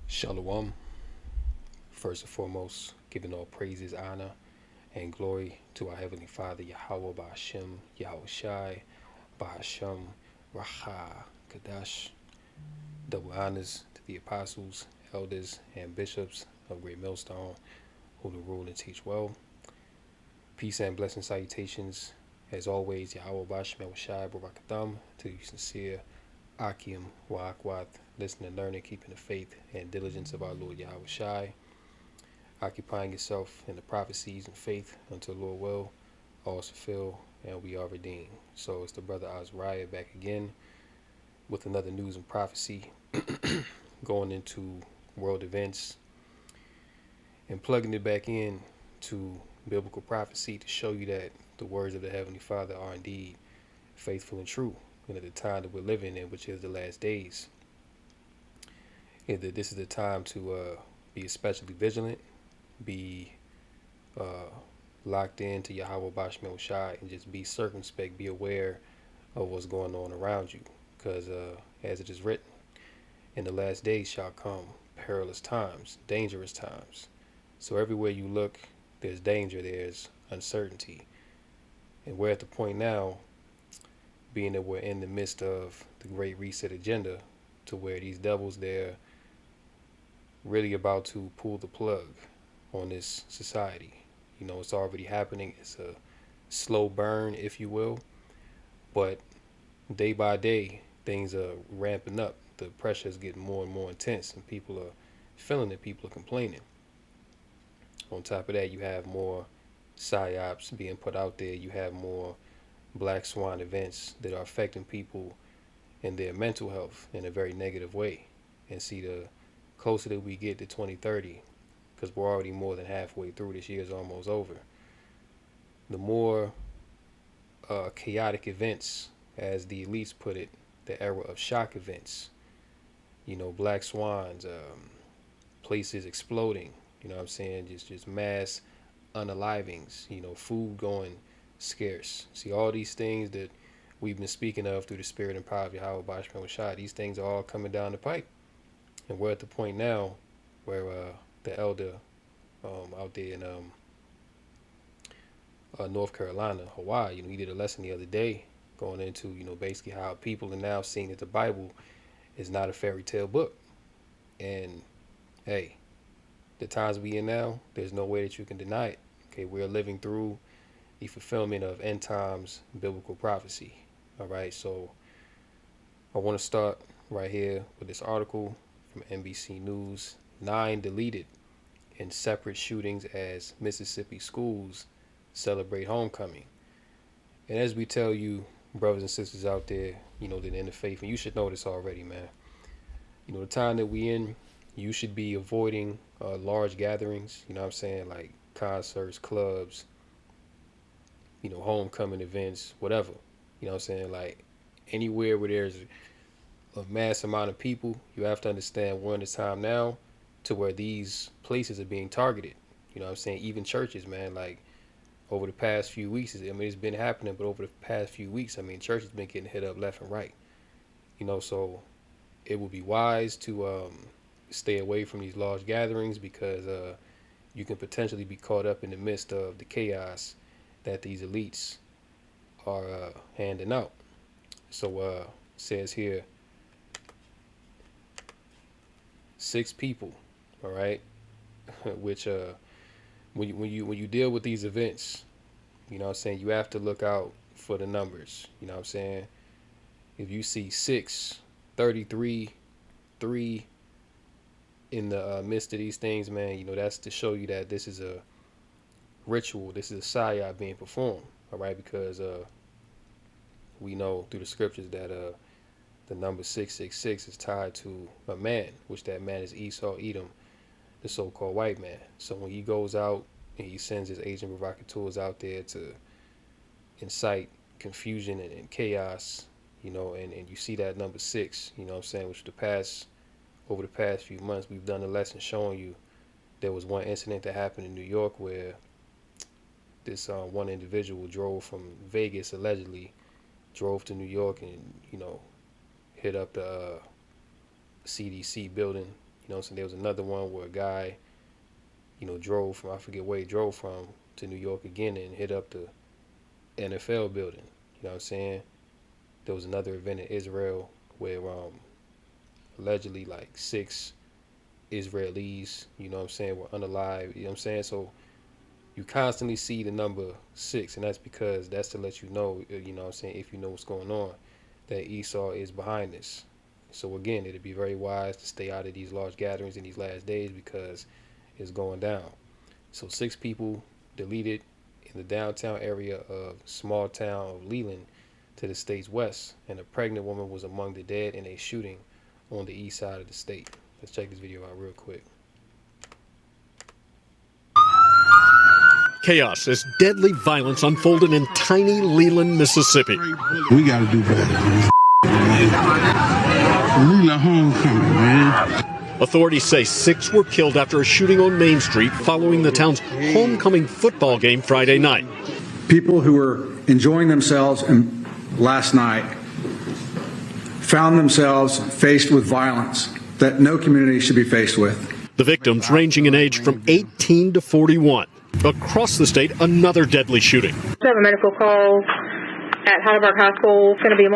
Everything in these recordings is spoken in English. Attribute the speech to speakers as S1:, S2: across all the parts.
S1: Shalom. First and foremost, giving all praises, honor, and glory to our Heavenly Father, Yahweh Ba'ashem, Yahweh Shai, Ba'ashem, Raha, Kadash. Double honors to the apostles, elders, and bishops of Great Millstone, who to rule and teach well. Peace and blessing salutations, as always, Yahweh Ba'ashem, Yahweh Shai, Barakatham, to the sincere Akim, Wa'akwat, listening, learning, keeping the faith and diligence of our Lord Yahweh Shai, occupying yourself in the prophecies and faith until Lord will, all is fulfilled and we are redeemed. So it's the brother Azariah back again with another news and prophecy going into world events and plugging it back in to biblical prophecy to show you that the words of the Heavenly Father are indeed faithful and true. And at the time that we're living in, which is the last days, and that this is the time to be especially vigilant, be uh, locked into Yahweh Bashmel Shai, and just be circumspect, be aware of what's going on around you. Because as it is written, in the last days shall come perilous times, dangerous times. So everywhere you look, there's danger, there's uncertainty. And we're at the point now, being that we're in the midst of the Great Reset agenda, to where these devils, they're really about to pull the plug on this society. You know, it's already happening. It's a slow burn, if you will, but day by day, things are ramping up. The pressure is getting more and more intense, and people are feeling it. People are complaining. On top of that, you have more psyops being put out there. You have more black swan events that are affecting people and their mental health in a very negative way. And see, the closer that we get to 2030, because we're already more than halfway through, this year's almost over, the more chaotic events, as the elites put it, the era of shock events, you know, black swans, places exploding, you know what I'm saying, just mass unalivings, you know, food going scarce. See, all these things that we've been speaking of through the spirit and power of Yahweh Bashman Shai, these things are all coming down the pipe. And we're at the point now where the elder out there in North Carolina, Hawaii, you know, he did a lesson the other day going into, you know, basically how people are now seeing that the Bible is not a fairy tale book. And hey, the times we in now, there's no way that you can deny it. Okay, we're living through the fulfillment of end times biblical prophecy. All right, so I want to start right here with this article from NBC News. 9 deleted in separate shootings as Mississippi schools celebrate homecoming. And as we tell you, brothers and sisters out there, you know, that in the faith, and you should know this already, man. You know, the time that we in, you should be avoiding large gatherings, you know what I'm saying, like concerts, clubs, you know, homecoming events, whatever. You know what I'm saying? Like anywhere where there's a mass amount of people, you have to understand we're in a time now to where these places are being targeted. You know what I'm saying? Even churches, man, like over the past few weeks, I mean, it's been happening, but over the past few weeks, I mean, churches been getting hit up left and right. You know, so it would be wise to stay away from these large gatherings because you can potentially be caught up in the midst of the chaos that these elites are handing out. So says here 6 people, all right, which when you deal with these events, you know what I'm saying, you have to look out for the numbers. You know what I'm saying? If you see 6, 33, 3 in the midst of these things, man, you know, that's to show you that this is a ritual, this is a psyop being performed, all right, because we know through the scriptures that the number 666 is tied to a man, which that man is Esau, Edom, the so-called white man. So when he goes out and he sends his agent provocateurs out there to incite confusion and chaos, you know, and you see that number 6, you know what I'm saying, which over the past few months, we've done a lesson showing you there was one incident that happened in New York where this one individual drove from Vegas, allegedly drove to New York and, you know, hit up the CDC building, know, so there was another one where a guy, drove from, I forget where he drove from, to New York again and hit up the NFL building. You know what I'm saying? There was another event in Israel where allegedly like 6 Israelis, you know what I'm saying, were unalive. You know what I'm saying? So you constantly see the number 6, and that's because that's to let you know, you know what I'm saying, if you know what's going on, that Esau is behind this. So again, it'd be very wise to stay out of these large gatherings in these last days because it's going down. So 6 people deleted in the downtown area of small town of Leland to the state's west, and a pregnant woman was among the dead in a shooting on the east side of the state. Let's check this video out real quick.
S2: Chaos as deadly violence unfolded in tiny Leland, Mississippi.
S3: We got to do better than this, man. Leland homecoming, man.
S2: Authorities say 6 were killed after a shooting on Main Street following the town's homecoming football game Friday night.
S4: People who were enjoying themselves last night found themselves faced with violence that no community should be faced with.
S2: The victims ranging in age from 18 to 41. Across the state, another deadly shooting.
S5: We have a medical call at Heidelberg High School. It's going to be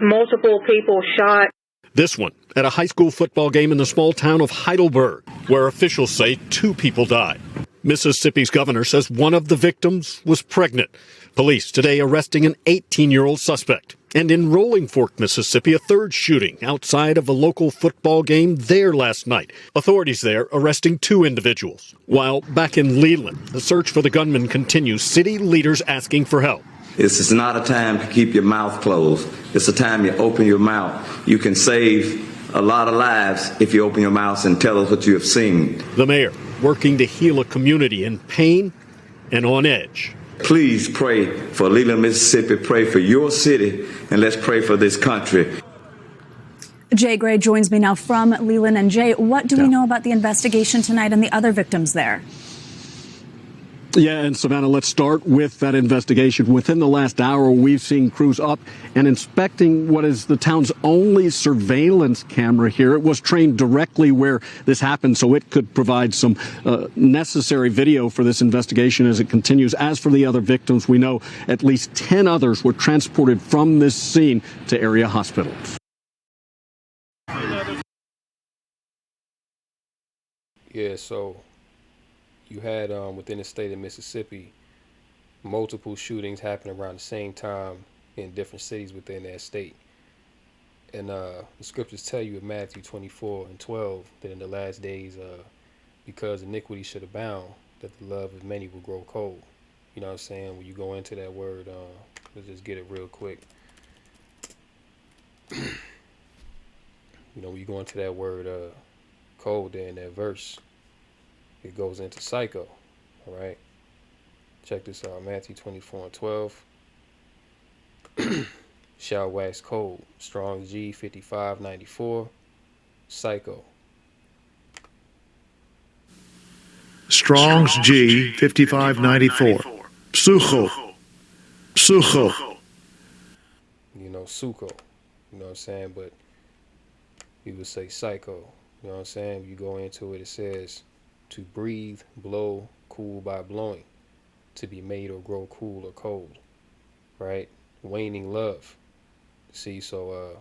S5: multiple people shot.
S2: This one at a high school football game in the small town of Heidelberg, where officials say 2 people died. Mississippi's governor says one of the victims was pregnant. Police today arresting an 18-year-old suspect. And in Rolling Fork, Mississippi, a third shooting outside of a local football game there last night. Authorities there arresting 2 individuals. While back in Leland, the search for the gunman continues, city leaders asking for help.
S6: This is not a time to keep your mouth closed. It's a time you open your mouth. You can save a lot of lives if you open your mouth and tell us what you have seen.
S2: The mayor working to heal a community in pain and on edge.
S6: Please pray for Leland, Mississippi. Pray for your city, and let's pray for this country.
S7: Jay Gray joins me now from Leland. And Jay, what do we know about the investigation tonight and the other victims there?
S8: Yeah, and Savannah, let's start with that investigation. Within the last hour, we've seen crews up and inspecting what is the town's only surveillance camera here. It was trained directly where this happened, so it could provide some necessary video for this investigation as it continues. As for the other victims, we know at least 10 others were transported from this scene to area hospitals.
S1: Yeah, so you had within the state of Mississippi multiple shootings happen around the same time in different cities within that state. And the scriptures tell you in Matthew 24:12 that in the last days, because iniquity should abound, that the love of many will grow cold. You know what I'm saying? When you go into that word, let's just get it real quick. When you go into that word cold there in that verse, it goes into psycho. All right, check this out. Matthew 24:12. Shall wax cold. Strong's G 5594. Psycho.
S9: Strong's G 5594. Sucho. Sucho.
S1: Suko. You know what I'm saying? But we would say psycho. You know what I'm saying? You go into it, it says to breathe, blow, cool by blowing, to be made or grow cool or cold, right? Waning love. See, so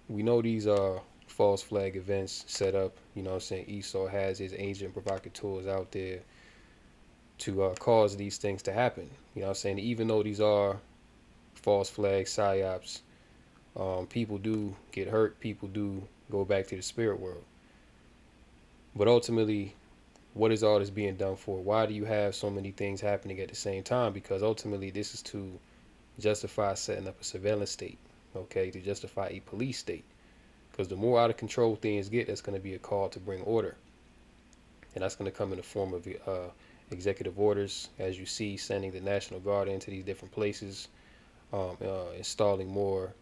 S1: we know these are false flag events set up. You know what I'm saying? Esau has his agent provocateurs out there to cause these things to happen. You know what I'm saying? Even though these are false flag psyops, people do get hurt. People do go back to the spirit world. But ultimately, what is all this being done for? Why do you have so many things happening at the same time? Because ultimately, this is to justify setting up a surveillance state, okay, to justify a police state. Because the more out of control things get, that's going to be a call to bring order. And that's going to come in the form of executive orders, as you see, sending the National Guard into these different places, installing more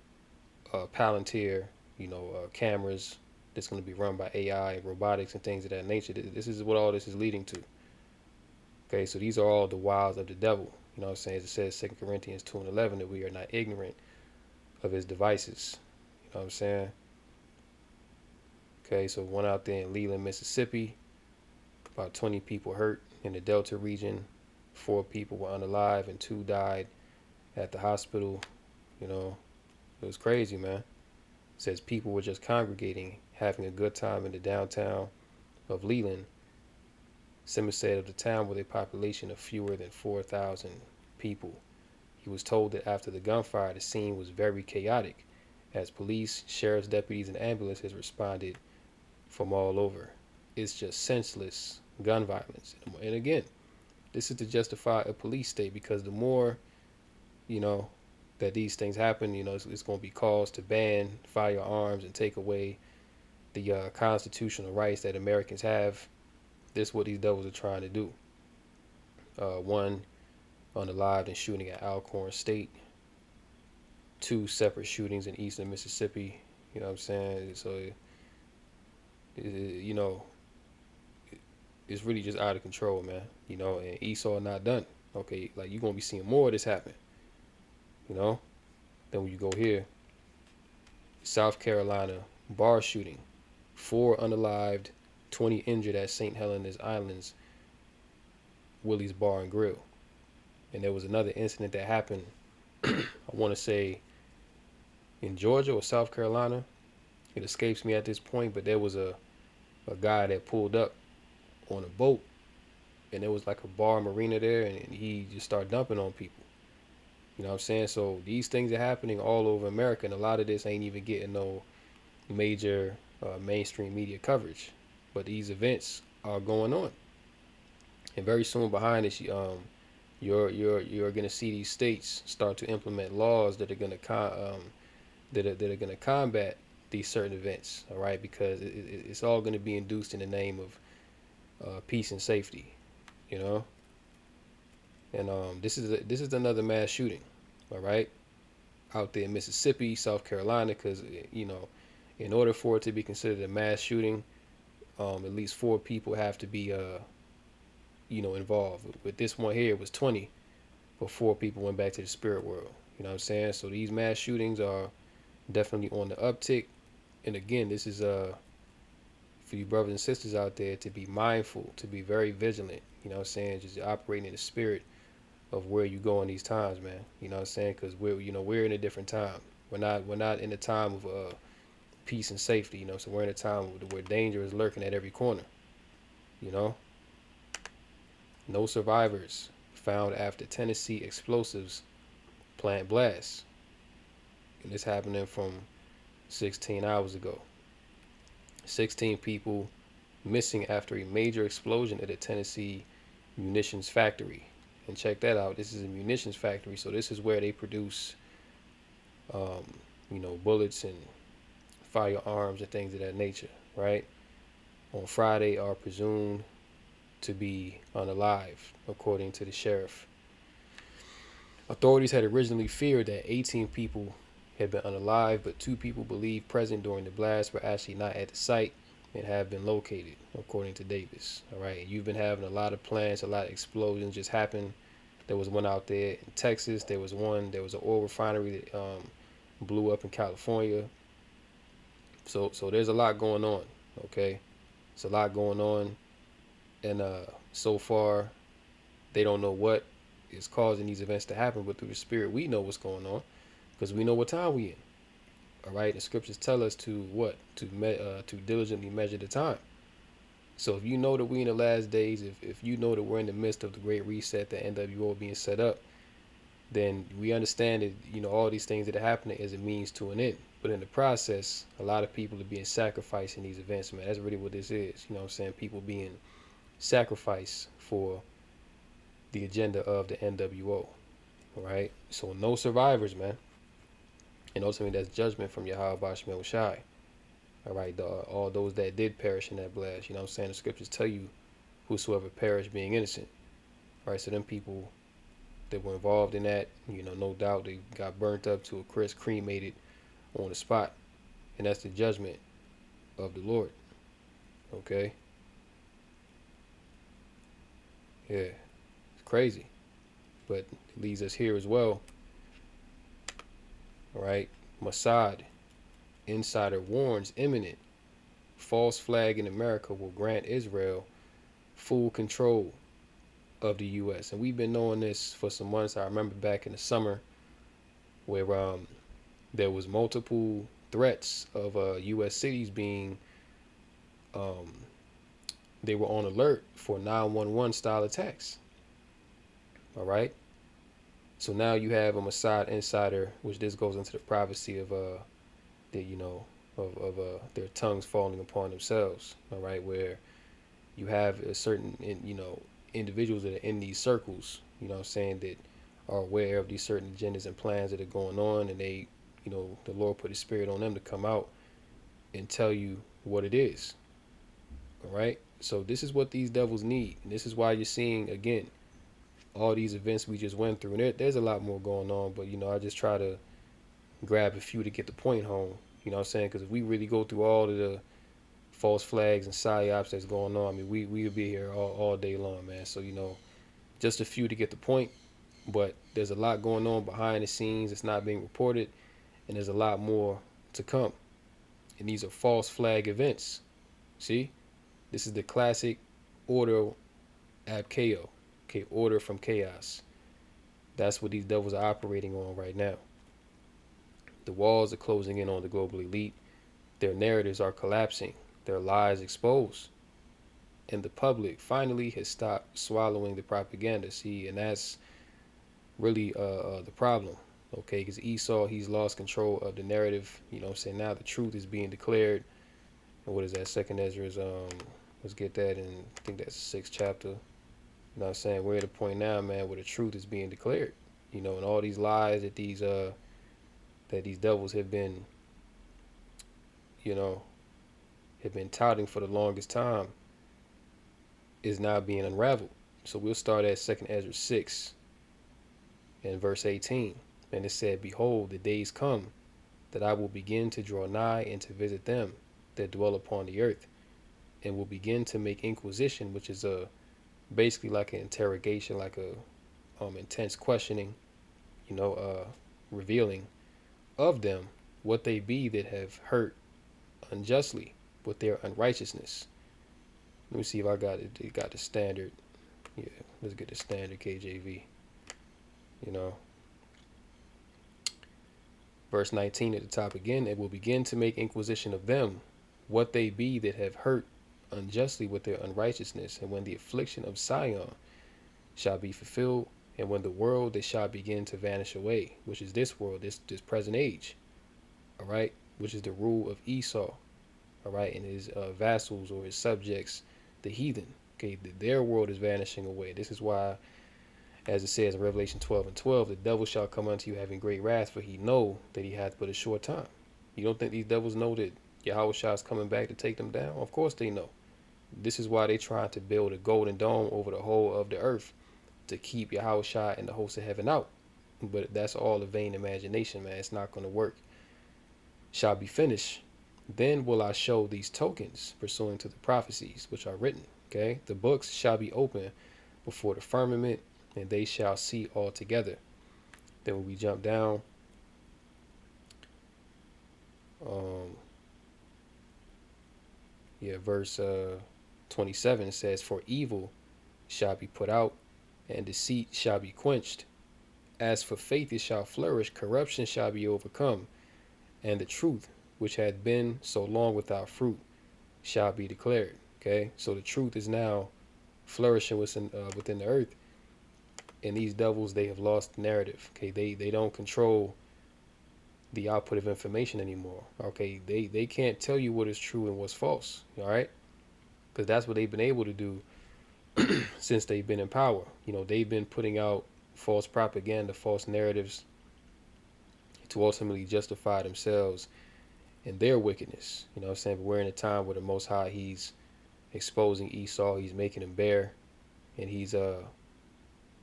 S1: Palantir, cameras that's going to be run by AI and robotics and things of that nature. This is what all this is leading to. Okay, so these are all the wiles of the devil. You know what I'm saying? As it says, 2 Corinthians 2:11, that we are not ignorant of his devices. You know what I'm saying? Okay, so one out there in Leland, Mississippi, about 20 people hurt in the Delta region. 4 people were unalive and 2 died at the hospital. You know, it was crazy, man. It says people were just congregating, having a good time in the downtown of Leland. Simmons said of the town with a population of fewer than 4,000 people. He was told that after the gunfire, the scene was very chaotic, as police, sheriff's deputies, and ambulances responded from all over. It's just senseless gun violence. And again, this is to justify a police state, because the more, you know, that these things happen, you know, it's going to be cause to ban firearms and take away the constitutional rights that Americans have. This is what these devils are trying to do. One unalived and shooting at Alcorn State. 2 separate shootings in eastern Mississippi. You know what I'm saying? So, you know, it's really just out of control, man. You know, and Esau not done. Okay, like you're gonna be seeing more of this happen. You know, then when you go here, South Carolina bar shooting, 4 unalived, 20 injured at St. Helena's Islands, Willie's Bar and Grill. And there was another incident that happened, I want to say in Georgia or South Carolina. It escapes me at this point, but there was a guy that pulled up on a boat, and there was like a bar marina there, and he just started dumping on people. You know what I'm saying? So these things are happening all over America, and a lot of this ain't even getting no major mainstream media coverage. But these events are going on, and very soon behind this, you're gonna see these states start to implement laws that are gonna that are gonna combat these certain events. All right, because it's all gonna be induced in the name of peace and safety. You know. And this is another mass shooting, all right, out there in Mississippi, South Carolina, because you know, in order for it to be considered a mass shooting, at least 4 people have to be you know, involved. With this one here, it was 20, but 4 people went back to the spirit world. You know what I'm saying? So these mass shootings are definitely on the uptick. And again, this is for you brothers and sisters out there to be mindful, to be very vigilant. You know what I'm saying? Just operating in the spirit of where you go in these times, man. You know what I'm saying? Because we're in a different time. We're not in a time of peace and safety. You know, so we're in a time where danger is lurking at every corner. You know, no survivors found after Tennessee explosives plant blast, and this happening from 16 hours ago. 16 people missing after a major explosion at a Tennessee munitions factory. And check that out. This is a munitions factory, so this is where they produce, you know, bullets and firearms and things of that nature, right? On Friday are presumed to be unalive, according to the sheriff. Authorities had originally feared that 18 people had been unalive, but 2 people believed present during the blast were actually not at the site and have been located, according to Davis. All right, and you've been having a lot of plants, a lot of explosions just happen. There was one out there in Texas. There was an oil refinery that blew up in California. So there's a lot going on. Okay, it's a lot going on, and so far they don't know what is causing these events to happen, but through the spirit we know what's going on, because we know what time we in. All right, the scriptures tell us to diligently measure the time. So if you know that we in the last days, if you know that we're in the midst of the great reset, the NWO being set up, then we understand that, you know, all these things that are happening is a means to an end. But in the process, a lot of people are being sacrificed in these events, man. That's really what this is. You know what I'm saying? People being sacrificed for the agenda of the NWO. All right? So no survivors, man. And ultimately, that's judgment from Yahweh Bashmel Shai. All right, all those that did perish in that blast. You know what I'm saying? The scriptures tell you, whosoever perished being innocent. All right, so them people that were involved in that, you know, no doubt they got burnt up to a crisp, cremated on the spot. And that's the judgment of the Lord. Okay? Yeah, it's crazy. But it leads us here as well. All right, Mossad insider warns imminent false flag in America will grant Israel full control of the U.S. And we've been knowing this for some months. I remember back in the summer where there was multiple threats of U.S. cities being they were on alert for 911 style attacks. All right. So now you have a Mossad insider, which this goes into the privacy of the their tongues falling upon themselves. All right, where you have a certain individuals that are in these circles, saying that are aware of these certain agendas and plans that are going on, and they, the Lord put His Spirit on them to come out and tell you what it is. All right. So this is what these devils need, and this is why you're seeing again all these events we just went through. And there's a lot more going on, but I just try to grab a few to get the point home. You know what I'm saying? Because if we really go through all of the false flags and psyops that's going on, I mean, we'll be here all day long, man. So just a few to get the point, but there's a lot going on behind the scenes. It's not being reported, and there's a lot more to come. And these are false flag events. See, this is the classic order ab chaos. Okay, order from chaos. That's what these devils are operating on right now. The walls are closing in on the global elite. Their narratives are collapsing. Their lies exposed. And the public finally has stopped swallowing the propaganda. See, and that's really the problem. Okay, because Esau, he's lost control of the narrative. Now the truth is being declared. And what is that? Second Ezra's, let's get that in, I think that's the 6th chapter. You know what I'm saying? We're at a point now, man, where the truth is being declared. And all these lies that these devils have been, have been touting for the longest time is now being unraveled. So we'll start at 2nd Ezra 6 and verse 18. And it said, "Behold, the days come that I will begin to draw nigh and to visit them that dwell upon the earth, and will begin to make inquisition," which is basically like an interrogation, like a intense questioning, revealing of them what they be that have hurt unjustly with their unrighteousness. Let me see if I got it. It got the standard. Yeah, let's get the standard KJV. Verse 19 at the top again. "It will begin to make inquisition of them what they be that have hurt unjustly with their unrighteousness, and when the affliction of Sion shall be fulfilled, and when the world they shall begin to vanish away," which is this world, this present age, all right, which is the rule of Esau, all right, and his vassals or his subjects, the heathen. Okay, their world is vanishing away. This is why, as it says in Revelation 12:12, "The devil shall come unto you having great wrath, for he know that he hath but a short time." You don't think these devils know that Yahushua is coming back to take them down? Of course they know. This is why they try to build a golden dome over the whole of the earth to keep Yahushua and the hosts of heaven out. But that's all a vain imagination, man. It's not going to work. "Shall be finished. Then will I show these tokens pursuing to the prophecies which are written." Okay, "The books shall be open before the firmament, and they shall see all together." Then when we jump down, verse 27 says, "For evil shall be put out, and deceit shall be quenched. As for faith, it shall flourish. Corruption shall be overcome, and the truth, which had been so long without fruit, shall be declared." Okay, so the truth is now flourishing within the earth, and these devils, they have lost the narrative. Okay, they don't control the output of information anymore. Okay, they can't tell you what is true and what's false. All right, because that's what they've been able to do since they've been in power. They've been putting out false propaganda, false narratives to ultimately justify themselves and their wickedness. You know what I'm saying? But we're in a time where the Most High, he's exposing Esau, he's making him bare, and he's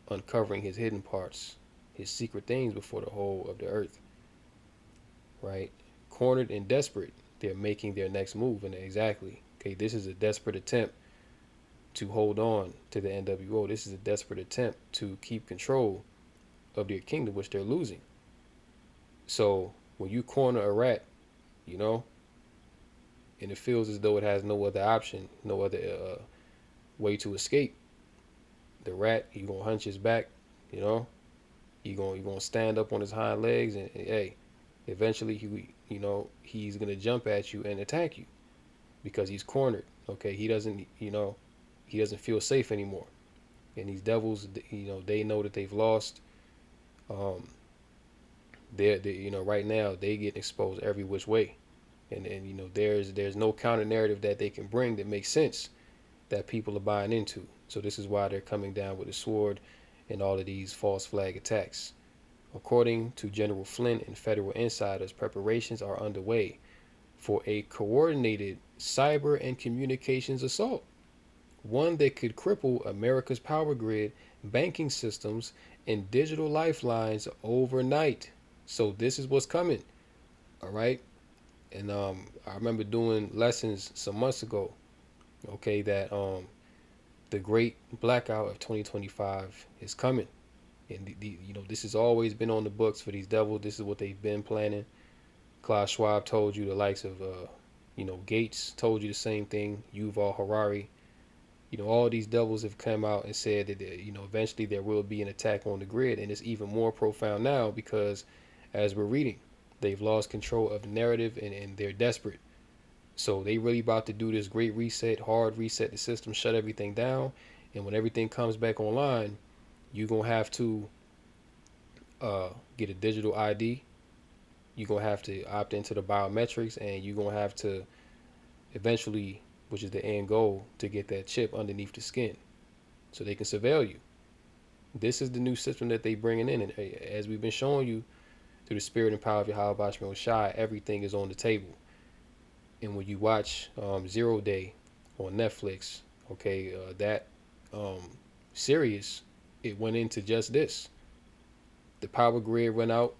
S1: uncovering his hidden parts, his secret things before the whole of the earth. Right? Cornered and desperate, they're making their next move. And exactly, okay, this is a desperate attempt to hold on to the NWO. This is a desperate attempt to keep control of their kingdom, which they're losing. So when you corner a rat, and it feels as though it has no other option, no other way to escape. The rat, he gonna hunch his back, you know. He gonna stand up on his hind legs, and hey, eventually he's gonna jump at you and attack you because he's cornered. Okay, he doesn't feel safe anymore, and these devils, they know that they've lost. Um, they right now they get exposed every which way, and there's no counter narrative that they can bring that makes sense that people are buying into. So this is why they're coming down with the sword and all of these false flag attacks. According to General Flynn and federal insiders, preparations are underway for a coordinated cyber and communications assault, one that could cripple America's power grid, banking systems, and digital lifelines overnight. So this is what's coming, all right? And I remember doing lessons some months ago, okay, that the great blackout of 2025 is coming. And this has always been on the books for these devils. This is what they've been planning. Klaus Schwab told you, the likes of Gates told you the same thing. Yuval Harari. All these devils have come out and said that eventually there will be an attack on the grid, and it's even more profound now because, as we're reading, they've lost control of the narrative, and they're desperate. So they really about to do this great reset, hard reset the system, shut everything down, and when everything comes back online, you're gonna have to get a digital ID. You're gonna have to opt into the biometrics, and you're gonna have to eventually, which is the end goal, to get that chip underneath the skin so they can surveil you. This is the new system that they bringing in, and as we've been showing you through the spirit and power of Yahweh Bashman Shai, everything is on the table. And when you watch Zero Day on Netflix, okay, that series, it went into just this. The power grid went out,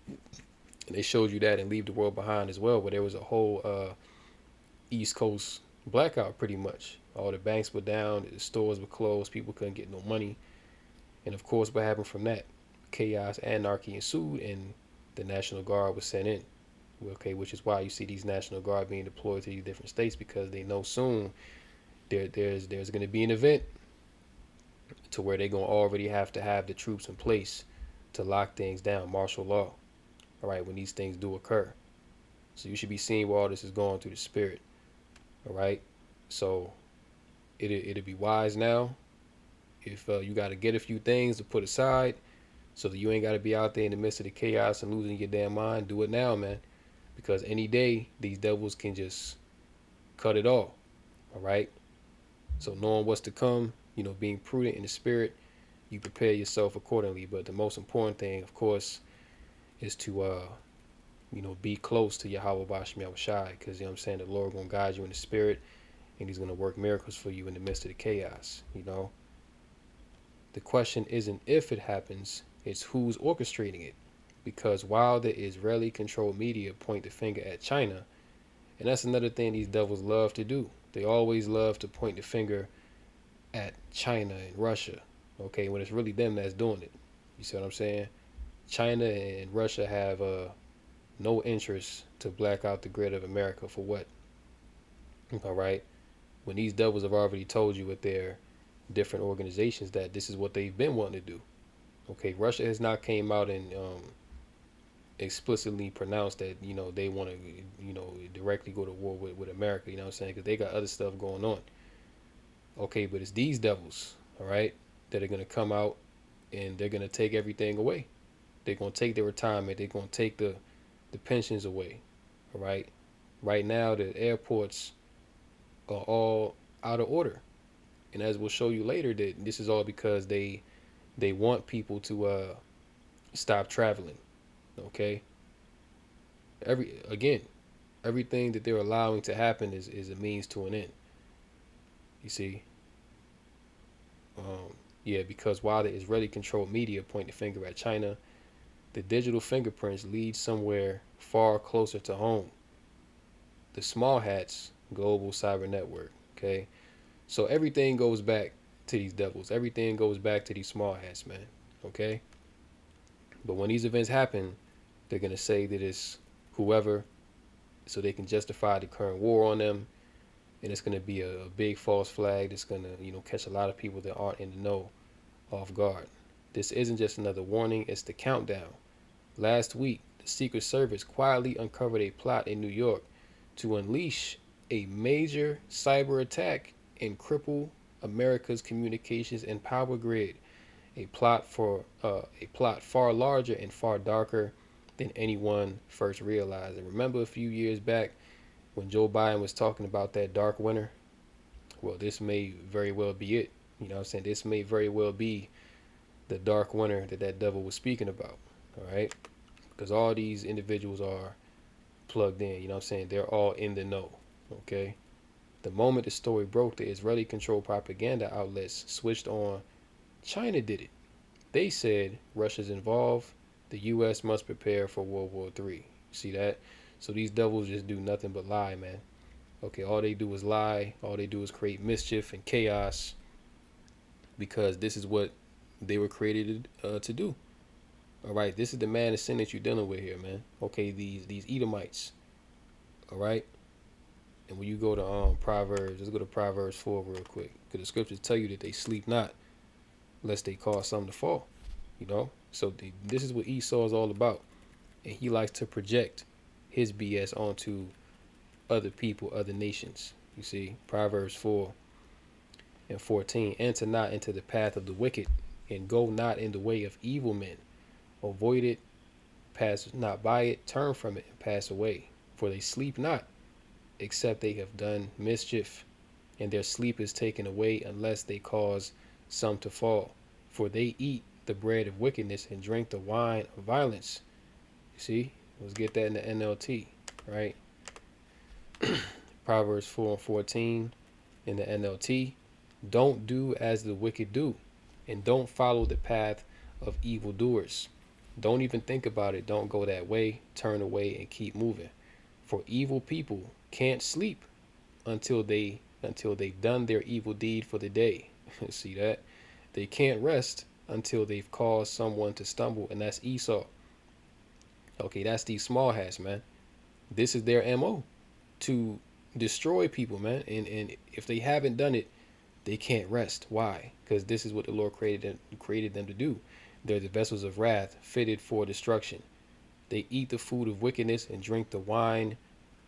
S1: and they showed you that and Leave the World Behind as well, where there was a whole East Coast blackout pretty much. All the banks were down, the stores were closed, people couldn't get no money. And of course, what happened from that? Chaos, anarchy ensued, and the National Guard was sent in. Okay, which is why you see these National Guard being deployed to these different states, because they know soon there's going to be an event to where they're going to already have to have the troops in place to lock things down, martial law, all right, when these things do occur. So you should be seeing where all this is going through the spirit, all right? So it'd be wise now if you got to get a few things to put aside so that you ain't got to be out there in the midst of the chaos and losing your damn mind. Do it now, man. Because any day, these devils can just cut it all, all right? So knowing what's to come, being prudent in the spirit, you prepare yourself accordingly. But the most important thing, of course, is to, be close to Yahweh Basham Yahushai, because, the Lord going to guide you in the spirit, and he's going to work miracles for you in the midst of the chaos, The question isn't if it happens, it's who's orchestrating it. Because while the Israeli-controlled media point the finger at China, and that's another thing these devils love to do. They always love to point the finger at China and Russia, okay, when it's really them that's doing it. You see what I'm saying? China and Russia have no interest to black out the grid of America for what? All right? When these devils have already told you with their different organizations that this is what they've been wanting to do. Okay, Russia has not came out and explicitly pronounced that they want to directly go to war with America, because they got other stuff going on. Okay, but it's these devils, all right, that are going to come out and they're going to take everything away. They're going to take their retirement, they're going to take the pensions away, all right? Right now the airports are all out of order, and as we'll show you later, that this is all because they want people to stop traveling. Okay, everything that they're allowing to happen is a means to an end. You see, because while the Israeli-controlled media point the finger at China, the digital fingerprints lead somewhere far closer to home. The small hats global cyber network. Okay, so everything goes back to these devils. Everything goes back to these small hats, man. Okay, but when these events happen, they're going to say that it's whoever so they can justify the current war on them. And it's going to be a big false flag that's going to, catch a lot of people that aren't in the know off guard. This isn't just another warning, it's the countdown. Last week, the Secret Service quietly uncovered a plot in New York to unleash a major cyber attack and cripple America's communications and power grid. A plot far larger and far darker than anyone first realized. And remember a few years back when Joe Biden was talking about that dark winter? Well, this may very well be it. You know what I'm saying? This may very well be the dark winter that devil was speaking about. All right? Because all these individuals are plugged in. You know what I'm saying? They're all in the know. Okay? The moment the story broke, the Israeli controlled propaganda outlets switched on. China did it. They said Russia's involved. The U.S. must prepare for World War III. See that? So these devils just do nothing but lie, man. Okay, all they do is lie. All they do is create mischief and chaos, because this is what they were created to do. All right, this is the man of sin that you're dealing with here, man. Okay, these Edomites. All right, and when you go to Proverbs, let's go to Proverbs 4 real quick, because the scriptures tell you that they sleep not, lest they cause something to fall. So this is what Esau is all about, and he likes to project his BS onto other people, other nations. You see, Proverbs 4:14. Enter not into the path of the wicked, and go not in the way of evil men. Avoid it, pass not by it, turn from it, and pass away. For they sleep not, except they have done mischief, and their sleep is taken away unless they cause some to fall. For they eat the bread of wickedness and drink the wine of violence. You see? Let's get that in the NLT, right? Proverbs 4:14 in the NLT. Don't do as the wicked do, and don't follow the path of evildoers. Don't even think about it. Don't go that way. Turn away and keep moving. For evil people can't sleep until they've done their evil deed for the day. See that? They can't rest until they've caused someone to stumble, and that's Esau. Okay, that's these small hats, man. This is their MO, to destroy people, man. And if they haven't done it, they can't rest. Why? Because this is what the Lord created them to do. They're the vessels of wrath, fitted for destruction. They eat the food of wickedness and drink the wine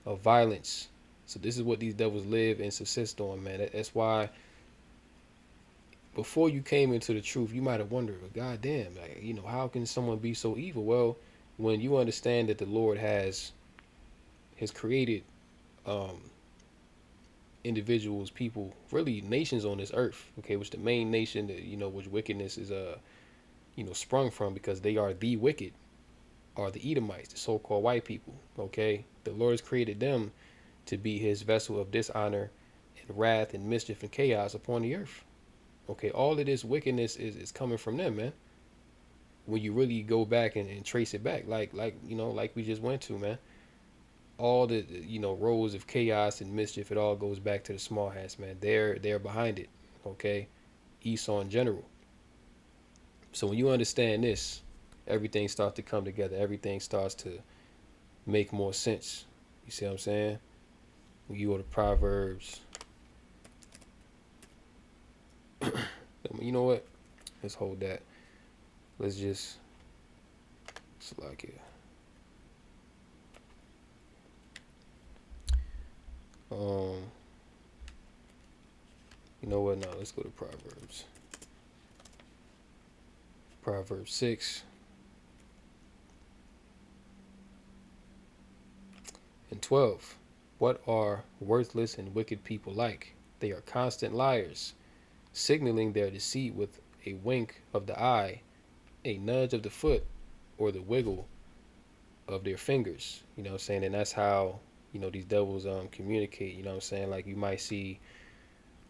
S1: of violence. So this is what these devils live and subsist on, man. That's why before you came into the truth, you might have wondered, God damn, like, how can someone be so evil? Well, when you understand that the Lord has created individuals, people, really nations on this earth, okay, which the main nation that, which wickedness is sprung from, because they are the wicked, are the Edomites, the so-called white people. Okay, the Lord has created them to be his vessel of dishonor and wrath and mischief and chaos upon the earth. Okay, all of this wickedness is coming from them, man. When you really go back and trace it back, like we just went to, man, all the rows of chaos and mischief, it all goes back to the small hats, man. They're behind it. Okay, Esau in general. So when you understand this, everything starts to come together. Everything starts to make more sense. You see what I'm saying? When you go to Proverbs, you know what? Let's hold that. Let's just select it. You know what? No, let's go to Proverbs. Proverbs 6 and 12. What are worthless and wicked people like? They are constant liars, signaling their deceit with a wink of the eye, a nudge of the foot, or the wiggle of their fingers. You know what I'm saying? And that's how, these devils communicate. You know what I'm saying? Like, you might see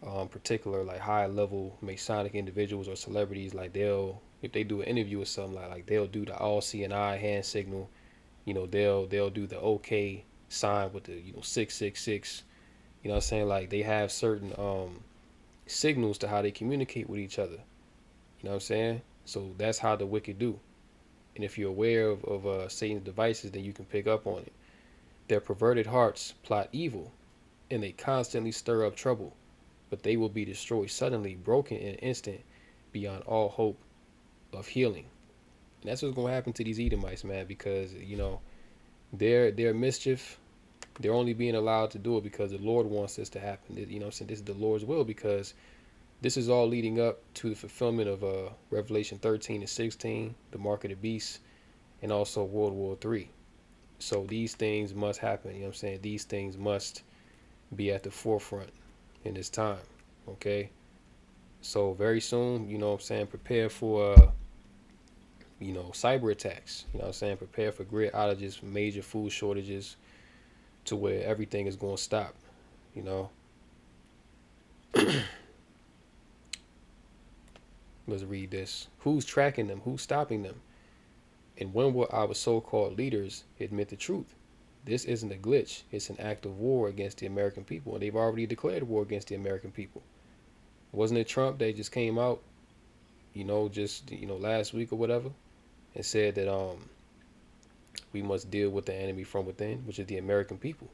S1: particular, like, high level Masonic individuals or celebrities, like, if they do an interview or something, like they'll do the all seeing eye hand signal. They'll do the OK sign with the 666. You know what I'm saying? Like, they have certain signals to how they communicate with each other. You know what I'm saying? So that's how the wicked do. And if you're aware of Satan's devices, then you can pick up on it. Their perverted hearts plot evil, and they constantly stir up trouble, but they will be destroyed suddenly, broken in an instant, beyond all hope of healing. And that's what's going to happen to these Edomites, man, because, their mischief, they're only being allowed to do it because the Lord wants this to happen. You know what I'm saying? This is the Lord's will, because this is all leading up to the fulfillment of Revelation 13 and 16, the mark of the beast, and also World War III. So these things must happen. You know what I'm saying? These things must be at the forefront in this time. Okay? So very soon, you know what I'm saying, prepare for cyber attacks. You know what I'm saying? Prepare for grid outages, major food shortages, to where everything is going to stop, you know. Let's read this. Who's tracking them? Who's stopping them? And when will our so-called leaders admit the truth? This isn't a glitch. It's an act of war against the American people. And they've already declared war against the American people. Wasn't it Trump that just came out, last week or whatever, and said that we must deal with the enemy from within, which is the American people.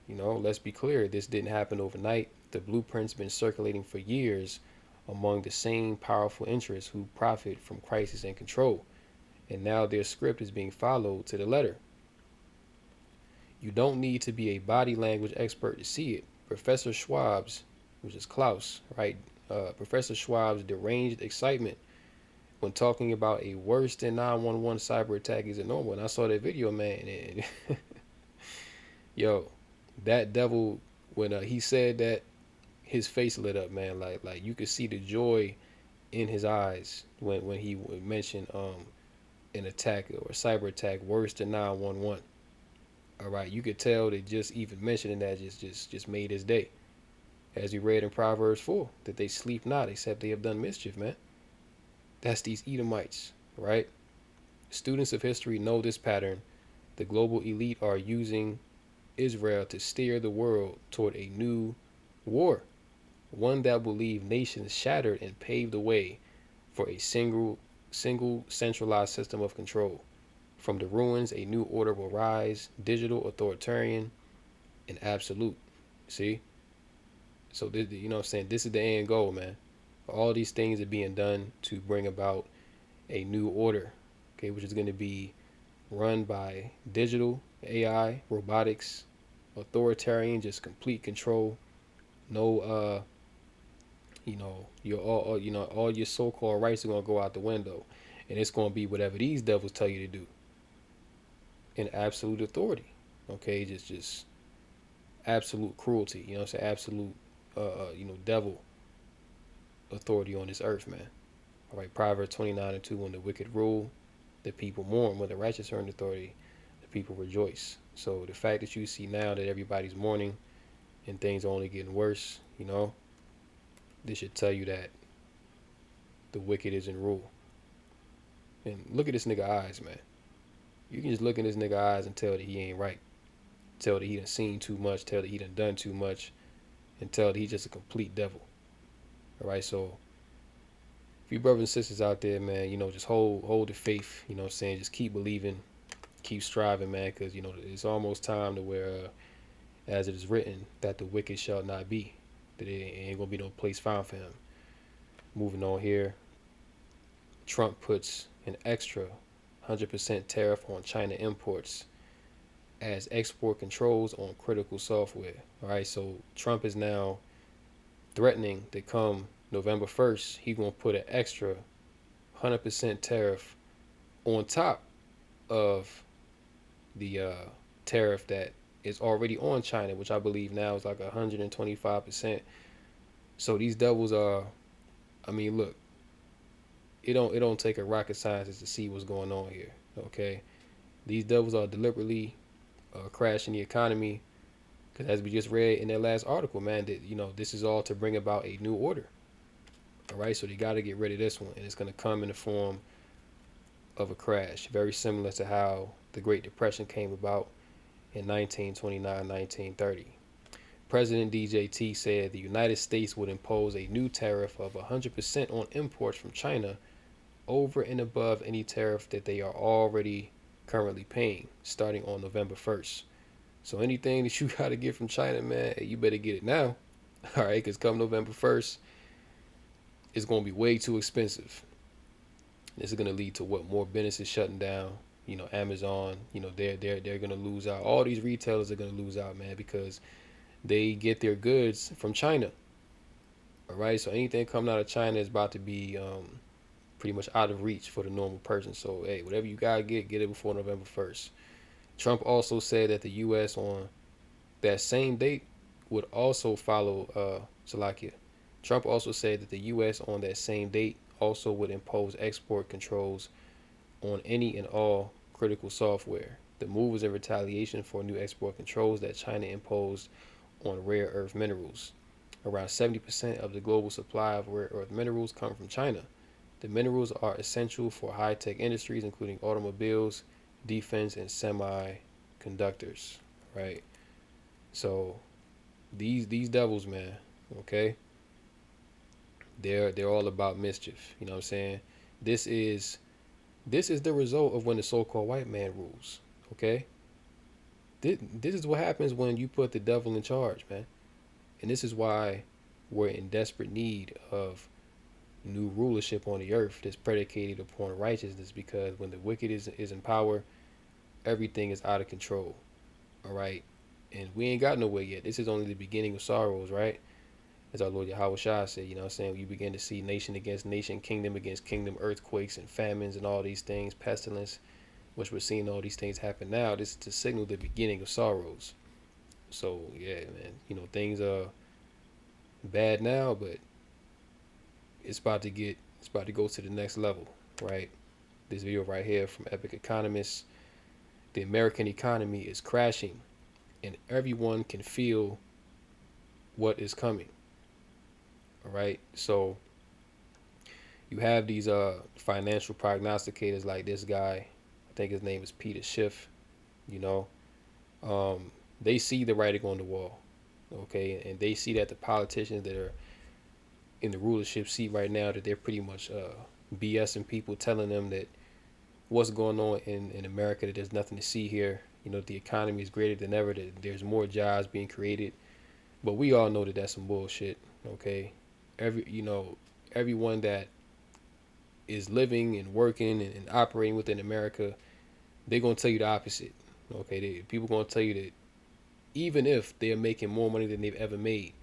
S1: Let's be clear. This didn't happen overnight. The blueprint's been circulating for years among the same powerful interests who profit from crisis and control. And now their script is being followed to the letter. You don't need to be a body language expert to see it. Professor Schwab's, which is Klaus, right? Professor Schwab's deranged excitement when talking about a worse than 911 cyber attack isn't normal. And I saw that video, man. And yo, that devil, when he said that, his face lit up, man. Like you could see the joy in his eyes when he mentioned an attack or a cyber attack worse than 911. All right, you could tell that just even mentioning that just made his day. As we read in Proverbs 4, that they sleep not except they have done mischief, man. That's these Edomites, right? Students of history know this pattern. The global elite are using Israel to steer the world toward a new war, one that will leave nations shattered and pave the way for a single centralized system of control. From the ruins, a new order will rise, digital, authoritarian, and absolute. See? So, you know what I'm saying? This is the end goal, man. All these things are being done to bring about a new order, okay, which is going to be run by digital, AI, robotics, authoritarian, just complete control. No, all your so-called rights are going to go out the window. And it's going to be whatever these devils tell you to do. In absolute authority, okay? Just absolute cruelty, you know what I'm saying? Absolute, devil authority on this earth, man. All right, Proverbs 29:2, when the wicked rule, the people mourn. When the righteous are in authority, the people rejoice. So the fact that you see now that everybody's mourning and things are only getting worse, this should tell you that the wicked is in rule. And look at this nigga eyes, man. You can just look in this nigga eyes and tell that he ain't right. Tell that he done seen too much. Tell that he done too much. And tell that he's just a complete devil. All right, so if you brothers and sisters out there, man, just hold the faith. You know what I'm saying? Just keep believing. Keep striving, man, because, it's almost time to where, as it is written, that the wicked shall not be. That it ain't going to be no place found for him. Moving on here. Trump puts an extra 100% tariff on China imports as export controls on critical software. All right, so Trump is now threatening that come November 1st, he's going to put an extra 100% tariff on top of the tariff that is already on China, which I believe now is like 125%. So these devils are, look, it don't take a rocket scientist to see what's going on here, okay? These devils are deliberately crashing the economy, because as we just read in that last article, man, that this is all to bring about a new order. All right, so they got to get rid of this one, and it's going to come in the form of a crash, very similar to how the Great Depression came about in 1929, 1930. President DJT said the United States would impose a new tariff of 100% on imports from China over and above any tariff that they are already currently paying starting on November 1st. So anything that you got to get from China, man, you better get it now. All right, because come November 1st, it's going to be way too expensive. This is going to lead to what? More businesses shutting down. Amazon, they're going to lose out. All these retailers are going to lose out, man, because they get their goods from China. All right, so anything coming out of China is about to be pretty much out of reach for the normal person. So, hey, whatever you got to get it before November 1st. Trump also said that the U.S. on that same date would also follow Slovakia. Trump also said that the U.S. on that same date also would impose export controls on any and all critical software. The move was in retaliation for new export controls that China imposed on rare earth minerals. Around 70% of the global supply of rare earth minerals come from China. The minerals are essential for high-tech industries, including automobiles, defense, and semiconductors. Right. So these devils, man. Okay. They're all about mischief. You know what I'm saying? This is the result of when the so-called white man rules. Okay. This is what happens when you put the devil in charge, man. And this is why we're in desperate need of new rulership on the earth that's predicated upon righteousness, because when the wicked is in power, everything is out of control. All right. And we ain't got nowhere yet. This is only the beginning of sorrows, right? As our Lord Yahweh Shah said, you know what I'm saying? You begin to see nation against nation, kingdom against kingdom, earthquakes and famines and all these things, pestilence, which we're seeing all these things happen now. This is to signal the beginning of sorrows. So, yeah, man, things are bad now, but it's about to go to the next level, right? This video right here from Epic Economists. The American economy is crashing, and everyone can feel what is coming. All right, so you have these financial prognosticators like this guy. I think his name is Peter Schiff. They see the writing on the wall, okay, and they see that the politicians that are in the rulership seat right now, that they're pretty much BSing people, telling them that what's going on in America, that there's nothing to see here. The economy is greater than ever, that there's more jobs being created. But we all know that that's some bullshit, okay? Everyone that is living and working and operating within America, they're going to tell you the opposite, okay? People going to tell you that even if they're making more money than they've ever made,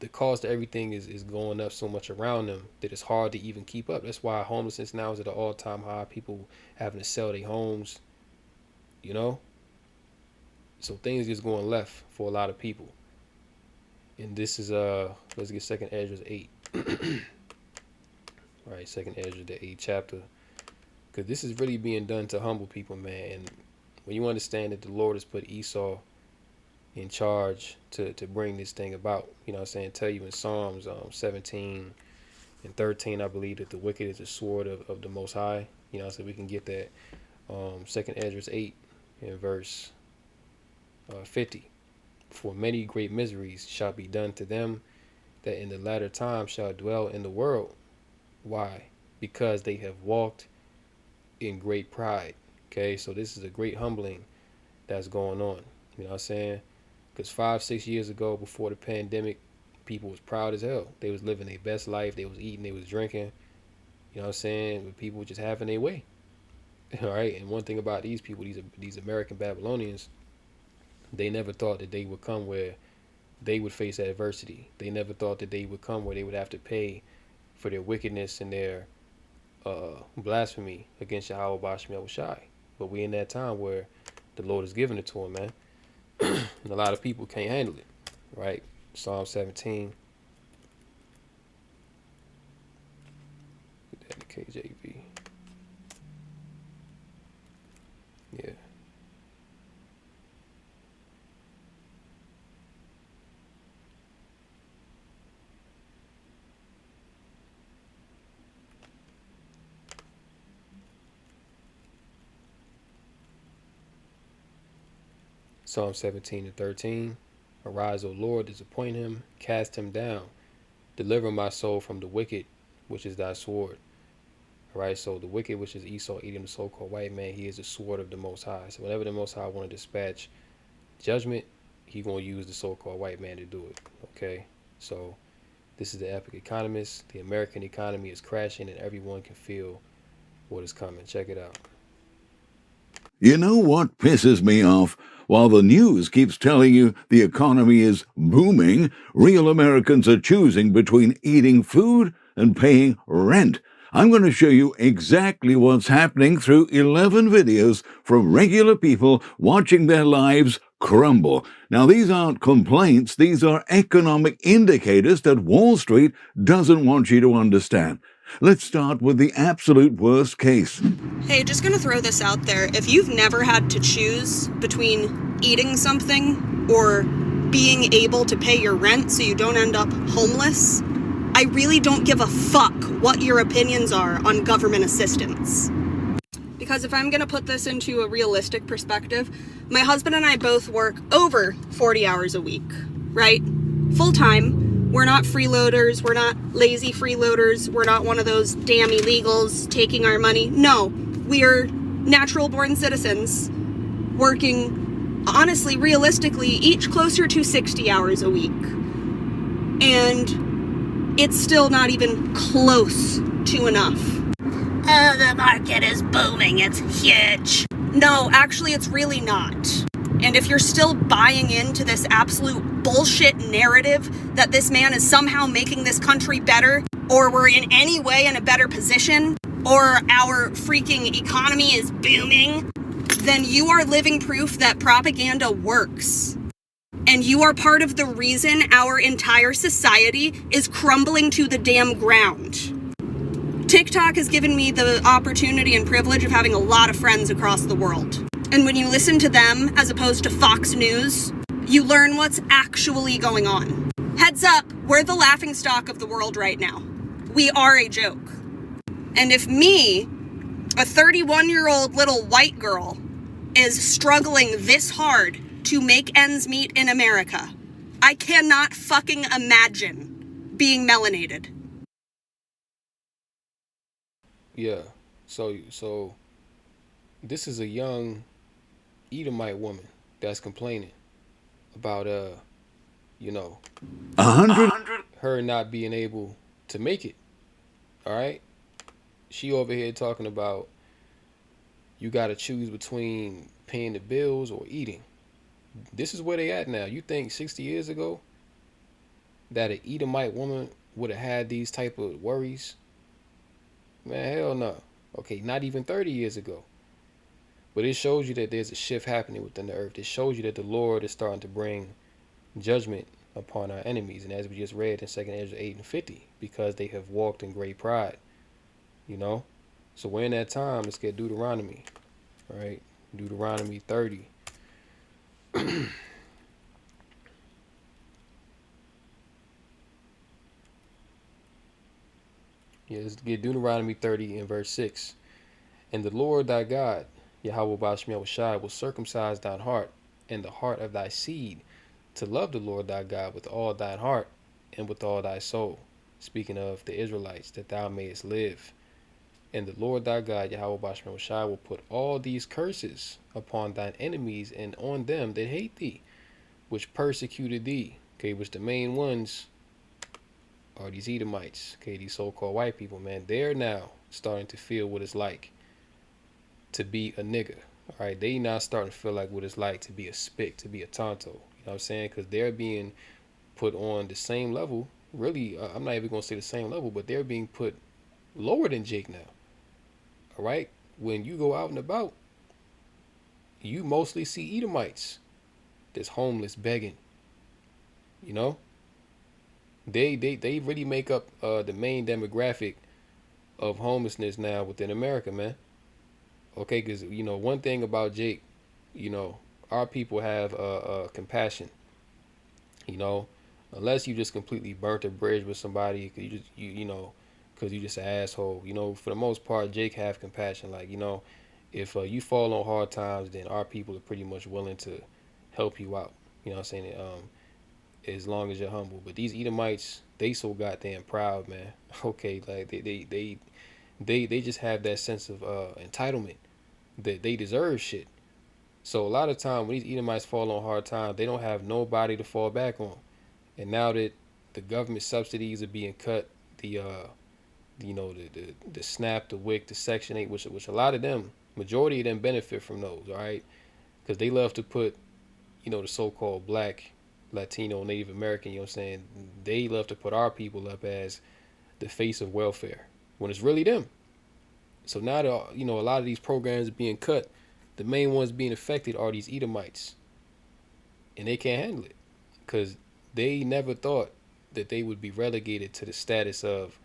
S1: the cost of everything is going up so much around them that it's hard to even keep up. That's why homelessness now is at an all-time high. People having to sell their homes, So things just going left for a lot of people. And this is let's get 2nd Ezra 8. All right, 2nd Ezra the 8th chapter, because this is really being done to humble people, man. And when you understand that the Lord has put Esau in charge to bring this thing about, you know what I'm saying? Tell you in Psalms 17 and 13, I believe, that the wicked is the sword of the Most High. So we can get that 2nd Ezra 8 in verse 50. For many great miseries shall be done to them that in the latter time shall dwell in the world. Why? Because they have walked in great pride. Okay, so this is a great humbling that's going on. You know what I'm saying? Because 5-6 years ago, before the pandemic, people was proud as hell. They was living their best life. They was eating. They was drinking. You know what I'm saying? But people were just having their way. All right. And one thing about these people, these American Babylonians, they never thought that they would come where they would face adversity. They never thought that they would come where they would have to pay for their wickedness and their blasphemy against Yahweh Basham Shai. But we in that time where the Lord has given it to them, man. And a lot of people can't handle it, right? Psalm 17. Put that in the KJV. Yeah. Psalm 17 and 13. Arise, O Lord, disappoint him, cast him down. Deliver my soul from the wicked, which is thy sword. All right, so the wicked, which is Esau, Edom, the so-called white man, he is the sword of the Most High. So whenever the Most High want to dispatch judgment, he gonna use the so-called white man to do it. Okay, so this is the Epic Economist. The American economy is crashing, and everyone can feel what is coming. Check it out.
S10: You know what pisses me off? While the news keeps telling you the economy is booming, real Americans are choosing between eating food and paying rent. I'm going to show you exactly what's happening through 11 videos from regular people watching their lives crumble. Now, these aren't complaints. These are economic indicators that Wall Street doesn't want you to understand. Let's start with the absolute worst case.
S11: Hey, just gonna throw this out there. If you've never had to choose between eating something or being able to pay your rent so you don't end up homeless, I really don't give a fuck what your opinions are on government assistance. Because if I'm gonna put this into a realistic perspective, my husband and I both work over 40 hours a week, right? Full time. We're not freeloaders, we're not lazy freeloaders, we're not one of those damn illegals taking our money. No, we're natural born citizens working, honestly, realistically, each closer to 60 hours a week. And it's still not even close to enough. Oh, the market is booming, it's huge. No, actually, it's really not. And if you're still buying into this absolute bullshit narrative that this man is somehow making this country better, or we're in any way in a better position, or our freaking economy is booming, then you are living proof that propaganda works. And you are part of the reason our entire society is crumbling to the damn ground. TikTok has given me the opportunity and privilege of having a lot of friends across the world. And when you listen to them, as opposed to Fox News, you learn what's actually going on. Heads up, we're the laughingstock of the world right now. We are a joke. And if me, a 31-year-old little white girl, is struggling this hard to make ends meet in America, I cannot fucking imagine being melanated.
S1: Yeah, so this is a young Edomite woman that's complaining about her not being able to make it. All right, she over here talking about you got to choose between paying the bills or eating. This is where they at now. You think 60 years ago that an Edomite woman would have had these type of worries? Man, hell no. Okay, not even 30 years ago. But it shows you that there's a shift happening within the earth. It shows you that the Lord is starting to bring judgment upon our enemies. And as we just read in 2 Ezra 8 and 50, because they have walked in great pride. You know? So we're in that time. Let's get Deuteronomy. All right? Deuteronomy 30. Let's get Deuteronomy 30 and verse 6. And the Lord thy God, Yahweh Bashmiel Shai, will circumcise thine heart and the heart of thy seed to love the Lord thy God with all thine heart and with all thy soul. Speaking of the Israelites, that thou mayest live. And the Lord thy God, Yahweh Bashmiel Shai, will put all these curses upon thine enemies and on them that hate thee, which persecuted thee. Okay, which the main ones are these Edomites. Okay, these so-called white people, man. They're now starting to feel what it's like to be a nigga. All right, they now starting to feel like what it's like to be a spick, to be a tonto. You know what I'm saying? Because they're being put on the same level. Really, I'm not even going to say the same level, but they're being put lower than Jake now. All right, when you go out and about, you mostly see Edomites that's homeless, begging. You know, they really make up the main demographic of homelessness now within America, man. Okay, because, you know, one thing about Jake, you know, our people have compassion. You know, unless you just completely burnt a bridge with somebody, cause you know, because you just an asshole. You know, for the most part, Jake have compassion. Like, you know, if you fall on hard times, then our people are pretty much willing to help you out. You know what I'm saying? As long as you're humble. But these Edomites, they so goddamn proud, man. Okay, like They just have that sense of entitlement that they deserve shit. So a lot of time when these Edomites fall on hard times, they don't have nobody to fall back on. And now that the government subsidies are being cut, the the SNAP, the WIC, the Section 8, which a lot of them, majority of them benefit from those, all right? Because they love to put, the so-called black, Latino, Native American, you know what I'm saying? They love to put our people up as the face of welfare when it's really them. So now that, a lot of these programs are being cut, the main ones being affected are these Edomites. And they can't handle it because they never thought that they would be relegated to the status of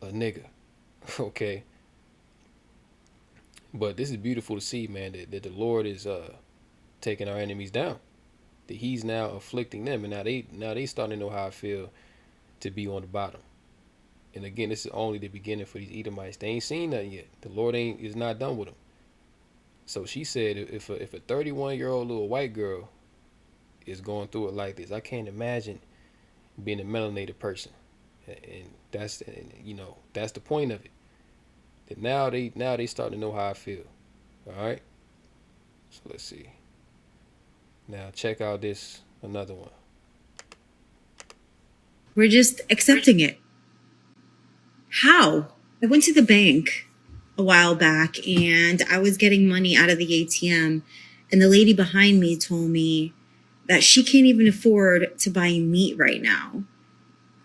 S1: a nigga. Okay. But this is beautiful to see, man, that the Lord is taking our enemies down. That he's now afflicting them, and now they starting to know how I feel to be on the bottom. And again, this is only the beginning for these Edomites. They ain't seen nothing yet. The Lord is not done with them. So she said, if a 31-year-old little white girl is going through it like this, I can't imagine being a melanated person. And that's the point of it. That now they starting to know how I feel. All right. So let's see. Now check out this another one.
S12: We're just accepting it. How? I went to the bank a while back and I was getting money out of the ATM, and the lady behind me told me that she can't even afford to buy meat right now,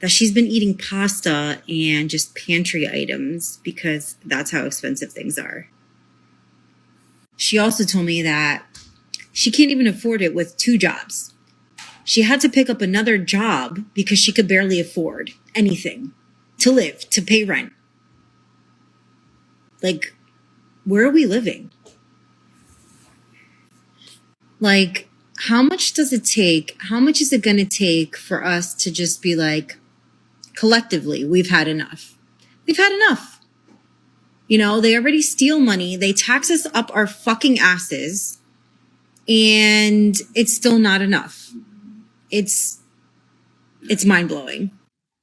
S12: that she's been eating pasta and just pantry items because that's how expensive things are. She also told me that she can't even afford it with 2 jobs. She had to pick up another job because she could barely afford anything to live, to pay rent. Like, where are we living? Like, how much does it take? How much is it going to take for us to just be like, collectively, we've had enough. We've had enough. They already steal money. They tax us up our fucking asses. And it's still not enough. It's mind-blowing.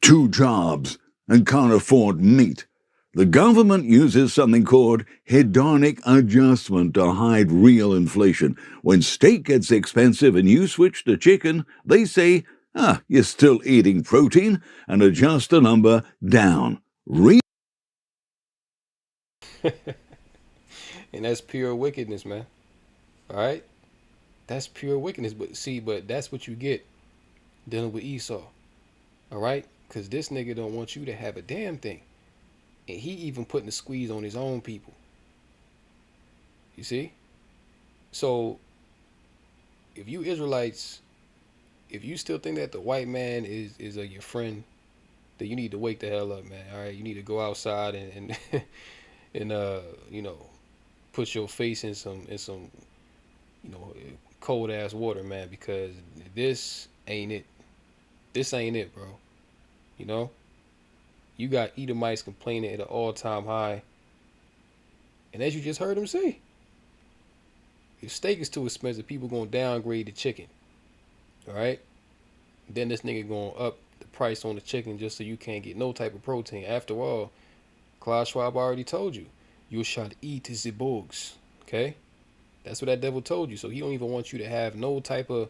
S10: 2 jobs and can't afford meat. The government uses something called hedonic adjustment to hide real inflation. When steak gets expensive and you switch to chicken, they say, you're still eating protein, and adjust the number down.
S1: And that's pure wickedness, man. All right? That's pure wickedness. But that's what you get dealing with Esau. All right? Because this nigga don't want you to have a damn thing. And he even putting the squeeze on his own people. You see? So, if you Israelites, if you still think that the white man is your friend, then you need to wake the hell up, man. All right? You need to go outside and put your face in some cold ass water, man, because this ain't it. This ain't it, bro. You got Edomites complaining at an all-time high. And as you just heard him say, if steak is too expensive, people going to downgrade the chicken. All right? Then this nigga going to up the price on the chicken just so you can't get no type of protein. After all, Klaus Schwab already told you, you shall eat the bugs. Okay? That's what that devil told you. So he don't even want you to have no type of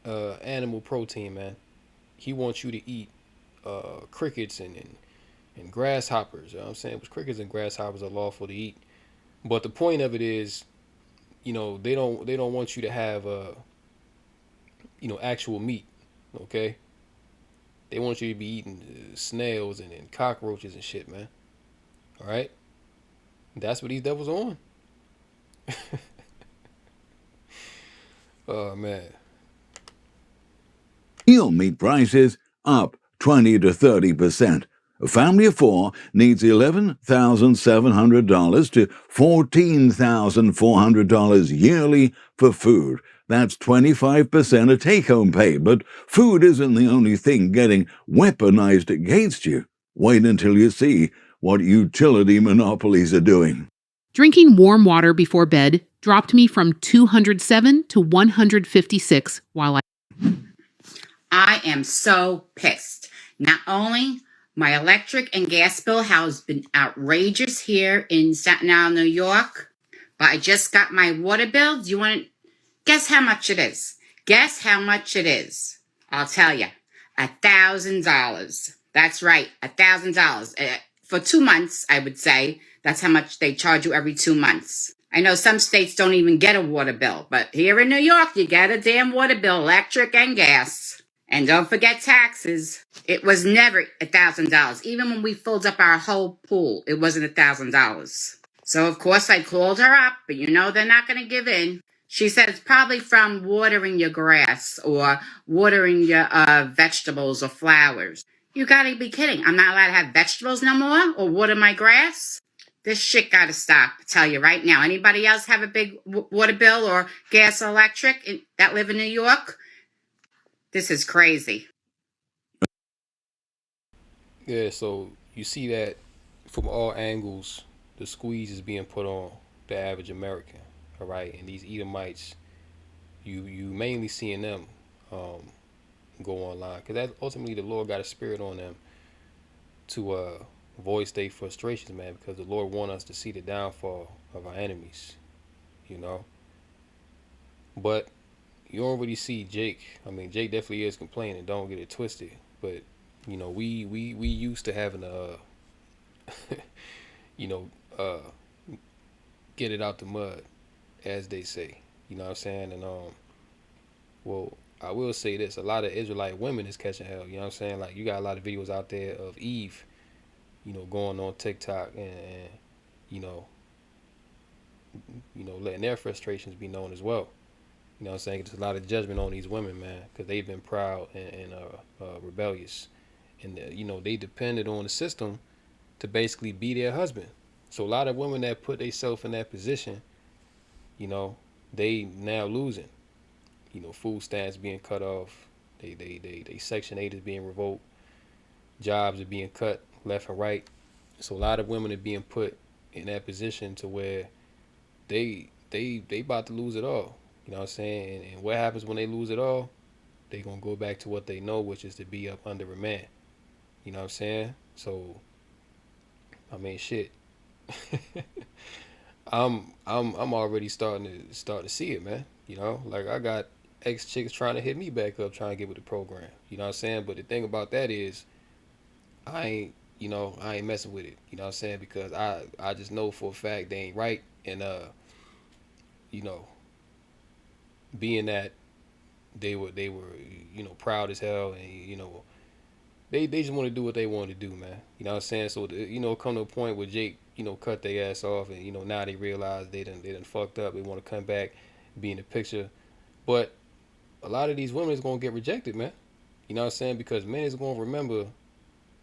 S1: animal protein, man. He wants you to eat crickets and grasshoppers. You know what I'm saying? Which crickets and grasshoppers are lawful to eat. But the point of it is, they don't want you to have actual meat. Okay? They want you to be eating snails and cockroaches and shit, man. All right? That's what these devils are on. Oh, man.
S10: Real meat prices up 20 to 30%. A family of 4 needs $11,700 to $14,400 yearly for food. That's 25% of take-home pay, but food isn't the only thing getting weaponized against you. Wait until you see what utility monopolies are doing.
S13: Drinking warm water before bed dropped me from 207 to 156 while
S14: I am so pissed. Not only My electric and gas bill has been outrageous here in Staten Island, New York. But I just got my water bill. Do you want to guess how much it is? Guess how much it is. I'll tell you. $1,000. That's right, $1,000. For 2 months, I would say. That's how much they charge you every 2 months. I know some states don't even get a water bill, but here in New York, you get a damn water bill, electric and gas. And don't forget taxes. It was never $1,000. Even when we filled up our whole pool, it wasn't $1,000. So, of course, I called her up, but you know they're not going to give in. She said it's probably from watering your grass or watering your vegetables or flowers. You gotta be kidding. I'm not allowed to have vegetables no more or water my grass? This shit gotta stop, I tell you right now. Anybody else have a big water bill or gas or electric that live in New York? This is crazy.
S1: Yeah, so you see that from all angles, the squeeze is being put on the average American, all right? And these Edomites, you mainly seeing them go online, because that ultimately the Lord got a spirit on them to voice their frustrations, man, because the Lord want us to see the downfall of our enemies, you know. But you don't really see Jake. I mean, Jake definitely is complaining. Don't get it twisted. But you know, we used to having a, you know, get it out the mud, as they say. You know what I'm saying? And well, I will say this: a lot of Israelite women is catching hell. You know what I'm saying? Like you got a lot of videos out there of Eve, you know, going on TikTok and you know, letting their frustrations be known as well. You know what I'm saying? There's a lot of judgment on these women, man, because they've been proud and rebellious. And, you know, they depended on the system to basically be their husband. So a lot of women that put themselves in that position, you know, they now losing. You know, food stamps being cut off. They Section 8 is being revoked. Jobs are being cut left and right. So a lot of women are being put in that position to where they about to lose it all. You know what I'm saying? And what happens when they lose it all? They gonna go back to what they know, which is to be up under a man. You know what I'm saying? So, I mean, shit. I'm already starting to see it, man. You know, like I got ex chicks trying to hit me back up, trying to get with the program. You know what I'm saying? But the thing about that is, I ain't messing with it. You know what I'm saying? Because I just know for a fact they ain't right, and you know, being that they were you know, proud as hell, and you know, they just want to do what they want to do, man. You know what I'm saying? So you know, come to a point where Jake, you know, cut their ass off, and you know, now they realize they done fucked up. They want to come back, be in the picture, but a lot of these women is gonna get rejected, man. You know what I'm saying? Because men is gonna remember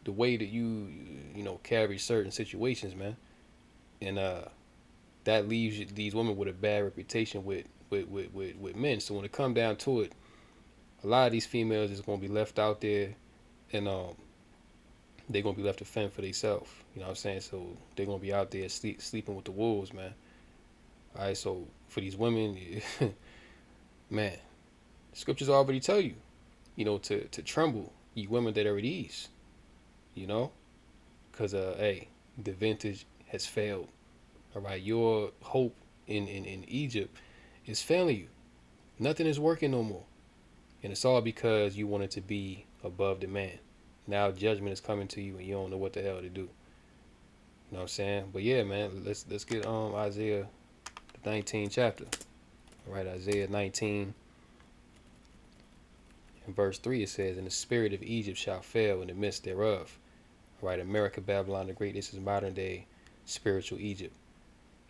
S1: the way that you know, carry certain situations, man, and that leaves these women with a bad reputation with men. So when it come down to it, a lot of these females is gonna be left out there, and they're gonna be left to fend for themselves. You know what I'm saying? So they're gonna be out there sleeping with the wolves, man. All right. So for these women, man, scriptures already tell you, you know, to tremble, ye women that are at ease. You know, because hey, the vintage has failed. All right, your hope in Egypt is failing you. Nothing is working no more. And it's all because you wanted to be above the man. Now judgment is coming to you and you don't know what the hell to do. You know what I'm saying? But yeah, man, let's get Isaiah the 19th chapter. All right, Isaiah 19 and verse 3, it says, "And the spirit of Egypt shall fail in the midst thereof." All right, America, Babylon the Great, this is modern day spiritual Egypt.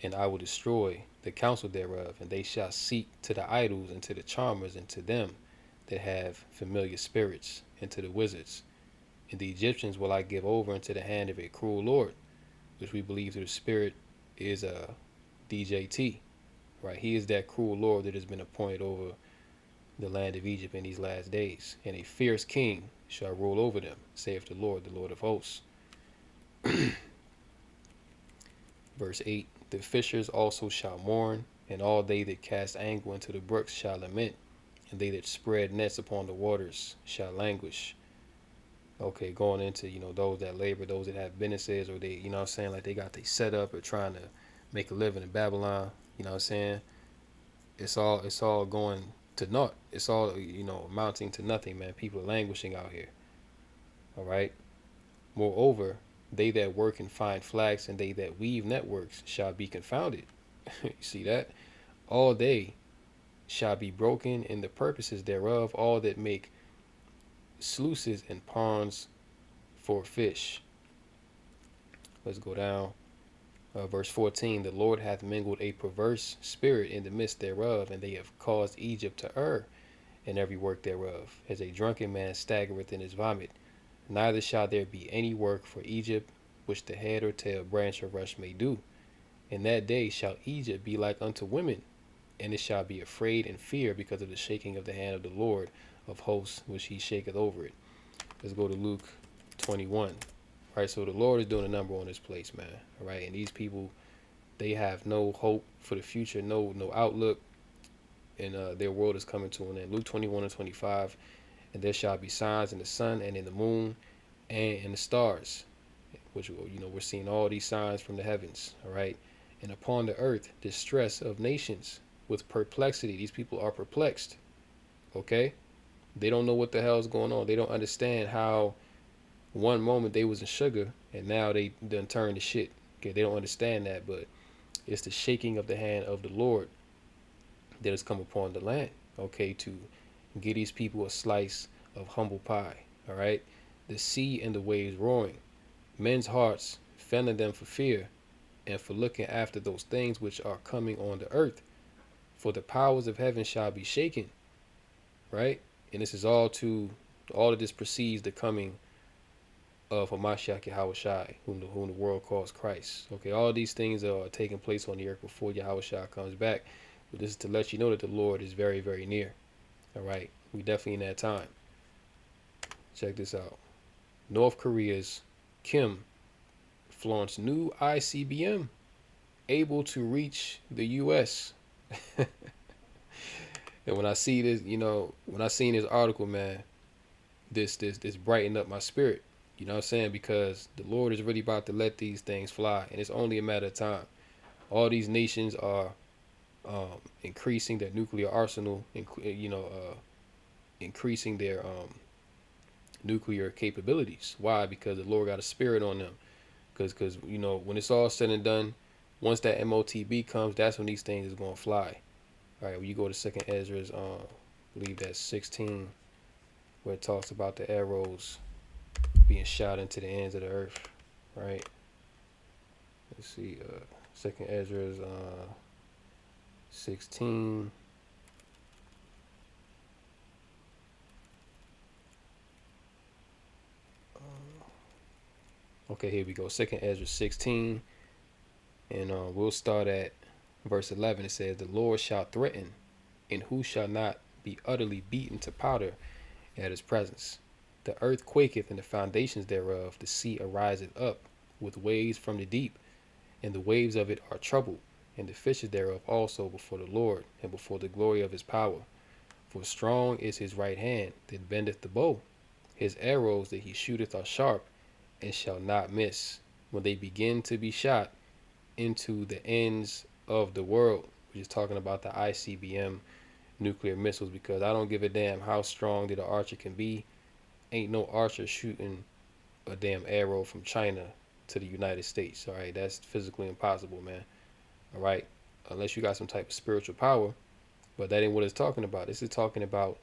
S1: "And I will destroy the counsel thereof, and they shall seek to the idols and to the charmers and to them that have familiar spirits and to the wizards. And the Egyptians will I give over into the hand of a cruel lord," which we believe through the spirit is DJT. Right? He is that cruel lord that has been appointed over the land of Egypt in these last days. "And a fierce king shall rule over them, saith the Lord of hosts." Verse 8, "The fishers also shall mourn, and all they that cast angle into the brooks shall lament, and they that spread nets upon the waters shall languish." Okay, going into, those that labor, those that have businesses, or they, what I'm saying, like they got they set up or trying to make a living in Babylon, what I'm saying? It's all going to naught. It's all, amounting to nothing, man. People are languishing out here. All right. Moreover, they that work and find flax and they that weave networks shall be confounded. You see that? All they shall be broken in the purposes thereof, all that make sluices and ponds for fish. Let's go down. Verse 14, the Lord hath mingled a perverse spirit in the midst thereof, and they have caused Egypt to err in every work thereof, as a drunken man staggereth in his vomit. Neither shall there be any work for Egypt, which the head or tail, branch or rush may do. In that day shall Egypt be like unto women, and it shall be afraid and fear because of the shaking of the hand of the Lord of hosts, which he shaketh over it. Let's go to Luke 21. All right, so the Lord is doing a number on this place, man. All right, and these people, they have no hope for the future, no outlook, and their world is coming to an end. Luke 21 and 25, and there shall be signs in the sun and in the moon and in the stars, which, we're seeing all these signs from the heavens. All right, and upon the earth distress of nations with perplexity. These people are perplexed. Okay, they don't know what the hell is going on. They don't understand how one moment they was in sugar and now they done turned to shit. Okay, they don't understand that, but it's the shaking of the hand of the Lord that has come upon the land, okay, to give these people a slice of humble pie. All right, the sea and the waves roaring, men's hearts failing them for fear and for looking after those things which are coming on the earth, for the powers of heaven shall be shaken. Right, and this is all of this precedes the coming of Hamashiach Yahushai, whom the world calls Christ. Okay, all these things are taking place on the earth before Yahushai comes back. But this is to let you know that the Lord is very, very near. All right, we definitely in that time. Check this out. North Korea's Kim flaunts new ICBM able to reach the U.S. And when I see this, when I seen this article, man, this brightened up my spirit. You know what I'm saying? Because the Lord is really about to let these things fly, and it's only a matter of time. All these nations are increasing their nuclear arsenal, increasing their nuclear capabilities. Why? Because the Lord got a spirit on them. Because when it's all said and done, once that MOTB comes, that's when these things is going to fly. All right, when you go to 2nd Ezra's, I believe that's 16, where it talks about the arrows being shot into the ends of the earth, right? Let's see, 2nd Ezra's 16. Okay, here we go. 2nd Ezra 16, and we'll start at verse 11. It says, "The Lord shall threaten, and who shall not be utterly beaten to powder at his presence? The earth quaketh, and the foundations thereof. The sea ariseth up with waves from the deep, and the waves of it are troubled, and the fishes thereof also before the Lord, and before the glory of his power. For strong is his right hand that bendeth the bow. His arrows that he shooteth are sharp, and shall not miss, when they begin to be shot into the ends of the world," which is talking about the ICBM nuclear missiles, because I don't give a damn how strong that an archer can be. Ain't no archer shooting a damn arrow from China to the United States. All right, that's physically impossible, man. All right, unless you got some type of spiritual power, but that ain't what it's talking about. This is talking about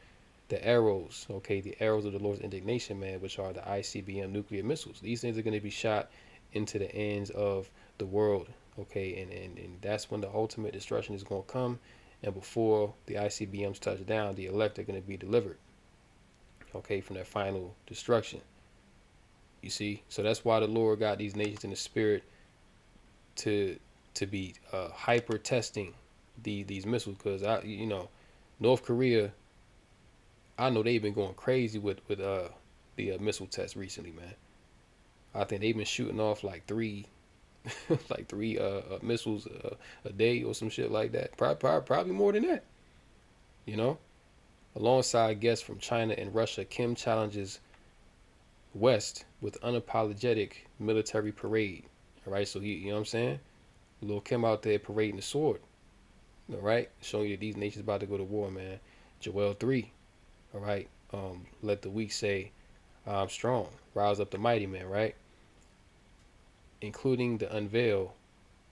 S1: the arrows, okay, the arrows of the Lord's indignation, man, which are the ICBM nuclear missiles. These things are going to be shot into the ends of the world, okay, and that's when the ultimate destruction is going to come. And before the ICBMs touch down, the elect are going to be delivered, okay, from their final destruction. You see, so that's why the Lord got these nations in the spirit to be hyper testing these missiles, because North Korea, I know they've been going crazy with the missile tests recently, man. I think they've been shooting off like three missiles a day or some shit like that. Probably more than that. Alongside guests from China and Russia, Kim challenges west with unapologetic military parade. All right, so you know what I'm saying? Lil Kim out there parading the sword. All right, showing you that these nations about to go to war, man. Joel 3. All right, let the weak say, I'm strong. Rise up the mighty man, right? Including the unveil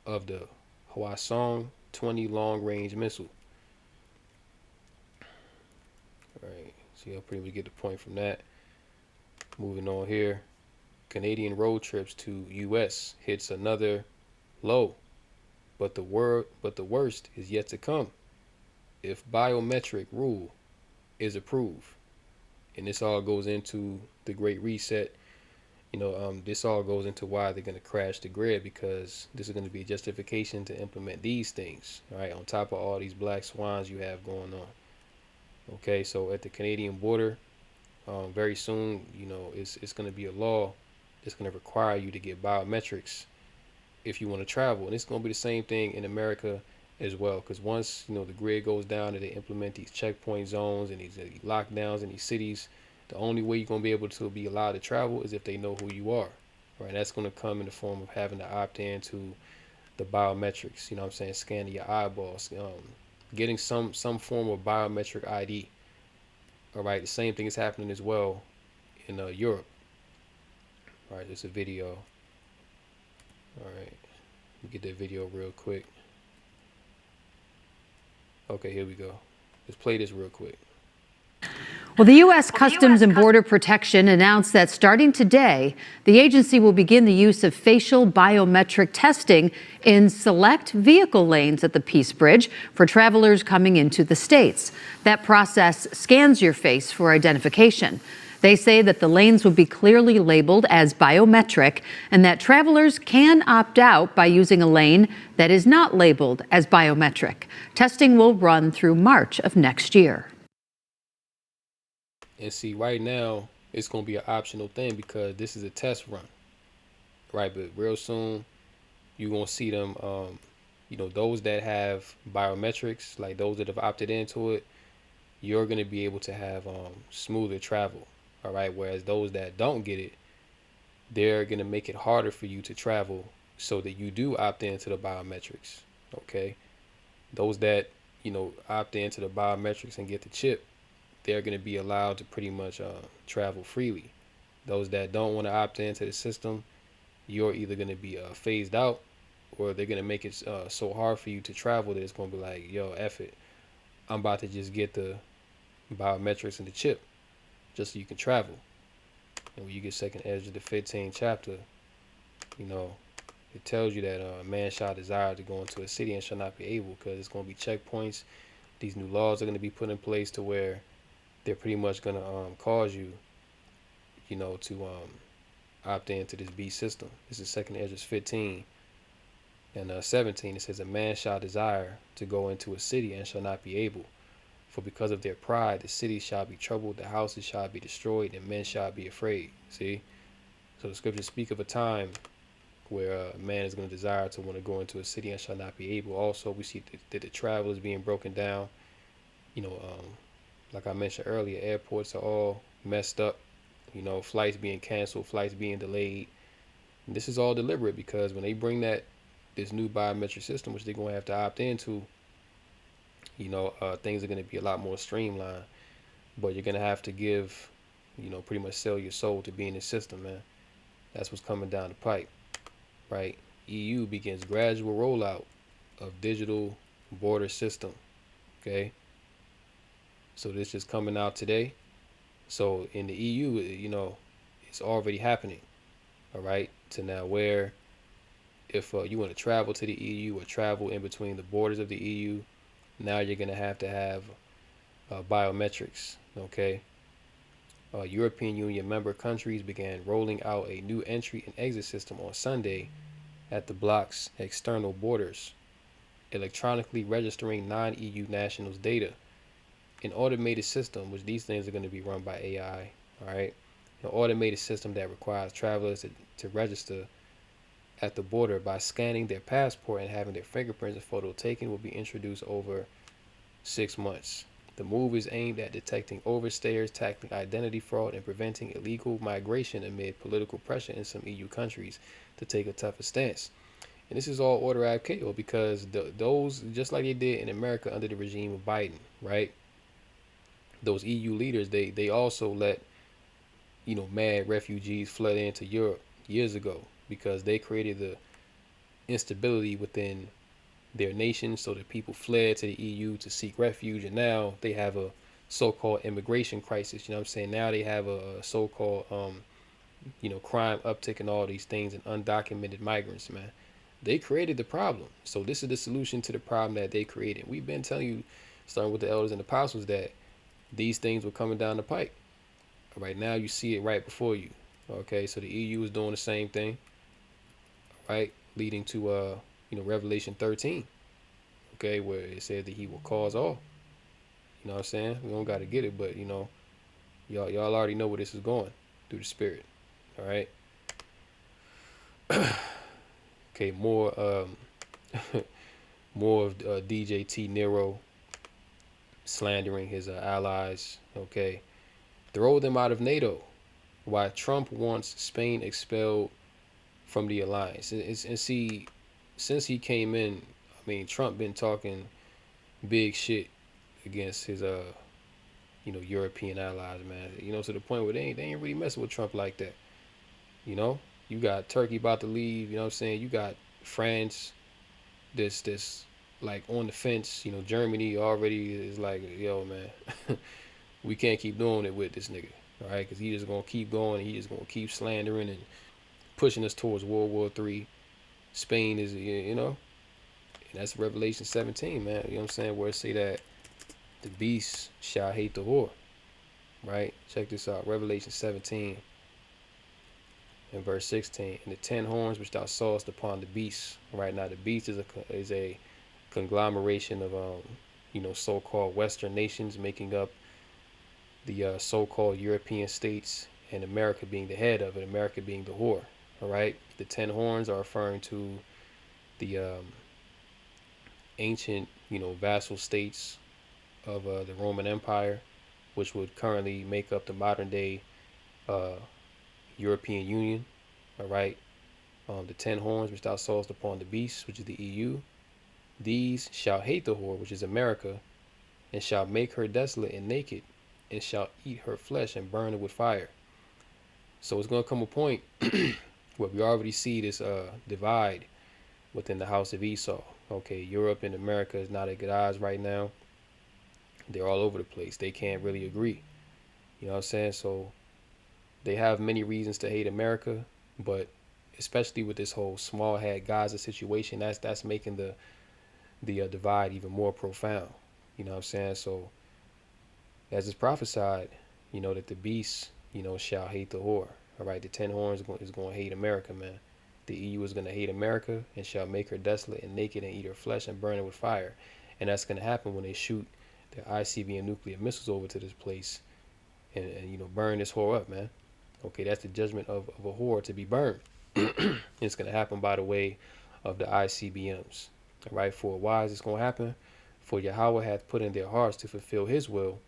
S1: of the Hwasong 20 long range missile. All right, so you'll pretty much get the point from that. Moving on here. Canadian road trips to U.S. hits another low, but the worst is yet to come. If biometric rule is approved, and this all goes into the Great Reset. This all goes into why they're going to crash the grid, because this is going to be a justification to implement these things, right? On top of all these black swans you have going on. Okay, so at the Canadian border, very soon, it's going to be a law that's going to require you to get biometrics if you want to travel, and it's going to be the same thing in America as well. Because once the grid goes down and they implement these checkpoint zones and these lockdowns in these cities, the only way you're going to be able to be allowed to travel is if they know who you are, right? That's going to come in the form of having to opt into the biometrics. You know what I'm saying? Scanning your eyeballs, getting some form of biometric ID. All right, the same thing is happening as well in Europe. All right, there's a video. All right, let me get that video real quick. Okay, here we go. Let's play this real quick.
S15: Well, the U.S. Customs and Border Protection announced that starting today, the agency will begin the use of facial biometric testing in select vehicle lanes at the Peace Bridge for travelers coming into the states. That process scans your face for identification. They say that the lanes will be clearly labeled as biometric and that travelers can opt out by using a lane that is not labeled as biometric. Testing will run through March of next year.
S1: And see, right now, it's going to be an optional thing because this is a test run, right? But real soon, you're going to see them, those that have biometrics, like those that have opted into it, you're going to be able to have smoother travel, all right? Whereas those that don't get it, they're going to make it harder for you to travel so that you do opt into the biometrics, okay? Those that, opt into the biometrics and get the chip, they're going to be allowed to pretty much travel freely. Those that don't want to opt into the system, you're either going to be phased out, or they're going to make it so hard for you to travel that it's going to be like, yo, F it. I'm about to just get the biometrics and the chip just so you can travel. And when you get second Ezra the 15th chapter, it tells you that a man shall desire to go into a city and shall not be able, because it's going to be checkpoints. These new laws are going to be put in place to where they're pretty much going to cause you, to opt into this B system. This is 2nd Ezra 15 and 17. It says, a man shall desire to go into a city and shall not be able. For because of their pride, the city shall be troubled, the houses shall be destroyed, and men shall be afraid. See? So the scriptures speak of a time where a man is going to desire to want to go into a city and shall not be able. Also, we see that the travel is being broken down. Like I mentioned earlier, airports are all messed up. Flights being canceled, flights being delayed. And this is all deliberate because when they bring this new biometric system, which they're going to have to opt into, things are going to be a lot more streamlined. But you're going to have to give, pretty much sell your soul to be in the system, man. That's what's coming down the pipe, right? EU begins gradual rollout of digital border system, okay? So this is coming out today. So in the EU, it's already happening, all right? To now where if you want to travel to the EU or travel in between the borders of the EU, now you're going to have biometrics, okay? European Union member countries began rolling out a new entry and exit system on Sunday at the bloc's external borders, electronically registering non-EU nationals' data. An automated system, which these things are going to be run by AI, all right? An automated system that requires travelers to register at the border by scanning their passport and having their fingerprints and photo taken will be introduced over 6 months. The move is aimed at detecting overstayers, tackling identity fraud, and preventing illegal migration amid political pressure in some EU countries to take a tougher stance. And this is all order ab chaos because those, just like they did in America under the regime of Biden, right? Those EU leaders, they also let, mad refugees flood into Europe years ago because they created the instability within their nation so that people fled to the EU to seek refuge, and now they have a so-called immigration crisis. You know what I'm saying? Now they have a so-called crime uptick and all these things and undocumented migrants, man. They created the problem. So this is the solution to the problem that they created. We've been telling you, starting with the elders and apostles, that these things were coming down the pike. Right now you see it right before you. Okay, so the EU is doing the same thing, right? Leading to Revelation 13. Okay, where it said that he will cause all. You know what I'm saying? We don't gotta get it, but y'all already know where this is going through the spirit. All right. Okay, more of DJT Nero slandering his allies. Okay, throw them out of NATO. Why Trump wants Spain expelled from the alliance. And see, since he came in, I mean, Trump been talking big shit against his European allies, man. To the point where they ain't really messing with Trump like that. You got Turkey about to leave. You know what I'm saying? You got France, this like on the fence. Germany already is like, yo, man, we can't keep doing it with this nigga, all right? Because he just gonna keep going. And he just gonna keep slandering and pushing us towards World War III. Spain is, and that's Revelation 17, man. You know what I'm saying? Where it say that the beast shall hate the whore, right? Check this out. Revelation 17 and verse 16. And the 10 horns which thou sawest upon the beast. Right now, the beast is a conglomeration of so-called Western nations making up the so-called European states, and America being the head of it. America being the whore. All right. The 10 horns are referring to the ancient, vassal states of the Roman Empire, which would currently make up the modern day European Union. All right. The 10 horns which thou sawest upon the beast, which is the EU, these shall hate the whore, which is America, and shall make her desolate and naked, and shall eat her flesh and burn it with fire. So it's going to come a point where we already see this divide within the house of Esau. Okay, Europe and America is not at good odds right now. They're all over the place. They can't really agree. You know what I'm saying? So they have many reasons to hate America, but especially with this whole small hat Gaza situation, that's making the divide even more profound. You know what I'm saying? So as it's prophesied, that the beast, shall hate the whore. All right, the 10 horns is going to hate America, man. The EU is going to hate America and shall make her desolate and naked and eat her flesh and burn it with fire. And that's going to happen when they shoot their ICBM nuclear missiles over to this place and burn this whore up, man. Okay, that's the judgment of a whore to be burned. It's going to happen by the way of the ICBMs. All right, for why is this going to happen? For Yahweh hath put in their hearts to fulfill his will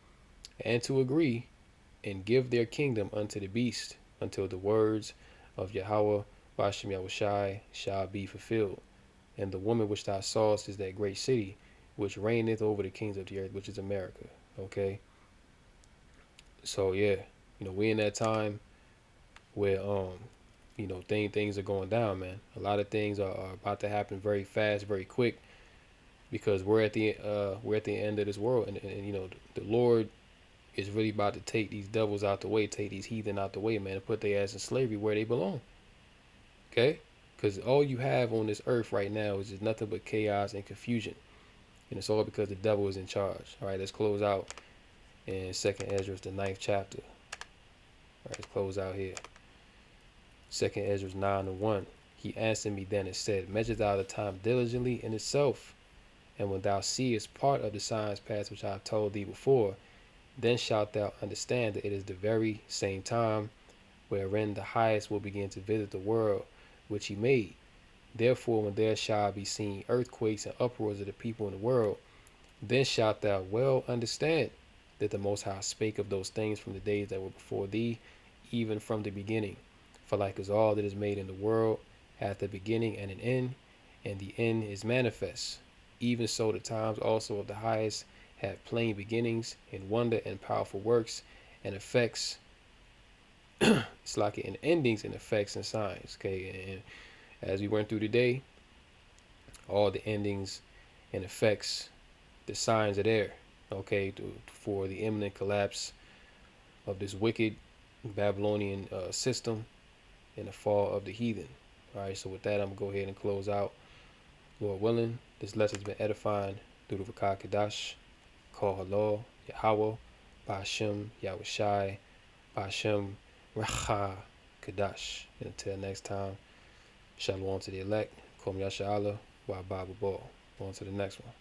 S1: and to agree and give their kingdom unto the beast until the words of Yahweh Bashem Yahushai shall be fulfilled. And the woman which thou sawest is that great city which reigneth over the kings of the earth, which is America. Okay. So yeah, we in that time where things are going down, man. A lot of things are about to happen very fast, very quick, because we're at the end of this world, and the Lord is really about to take these devils out the way, take these heathen out the way, man, and put their ass in slavery where they belong. Okay? Because all you have on this earth right now is just nothing but chaos and confusion. And it's all because the devil is in charge. All right, let's close out in 2nd Ezra, the 9th chapter. All right, let's close out here. 2nd Ezra 9:1. He answered me then and said, measure thou the time diligently in itself, and when thou seest part of the signs past which I have told thee before, then shalt thou understand that it is the very same time wherein the highest will begin to visit the world which he made. Therefore, when there shall be seen earthquakes and uproars of the people in the world, then shalt thou well understand that the Most High spake of those things from the days that were before thee, even from the beginning. For like as all that is made in the world hath a beginning and an end, and the end is manifest, even so the times also of the highest have plain beginnings, and wonder and powerful works and effects. It's like in endings and effects and signs. Okay, and as we went through today, all the endings and effects, the signs are there. Okay, for the imminent collapse of this wicked Babylonian system and the fall of the heathen. All right, so with that, I'm gonna go ahead and close out. Lord willing, this lesson's been edifying through the Vakah Kadash, Kol Halal, Yahweh, Ba'ashem, Yahweh Shai, Ba'ashem, Racha Kadash. And until next time, Shalom to the elect, Kom Yasha Allah, Wa Baba Ball. On to the next one.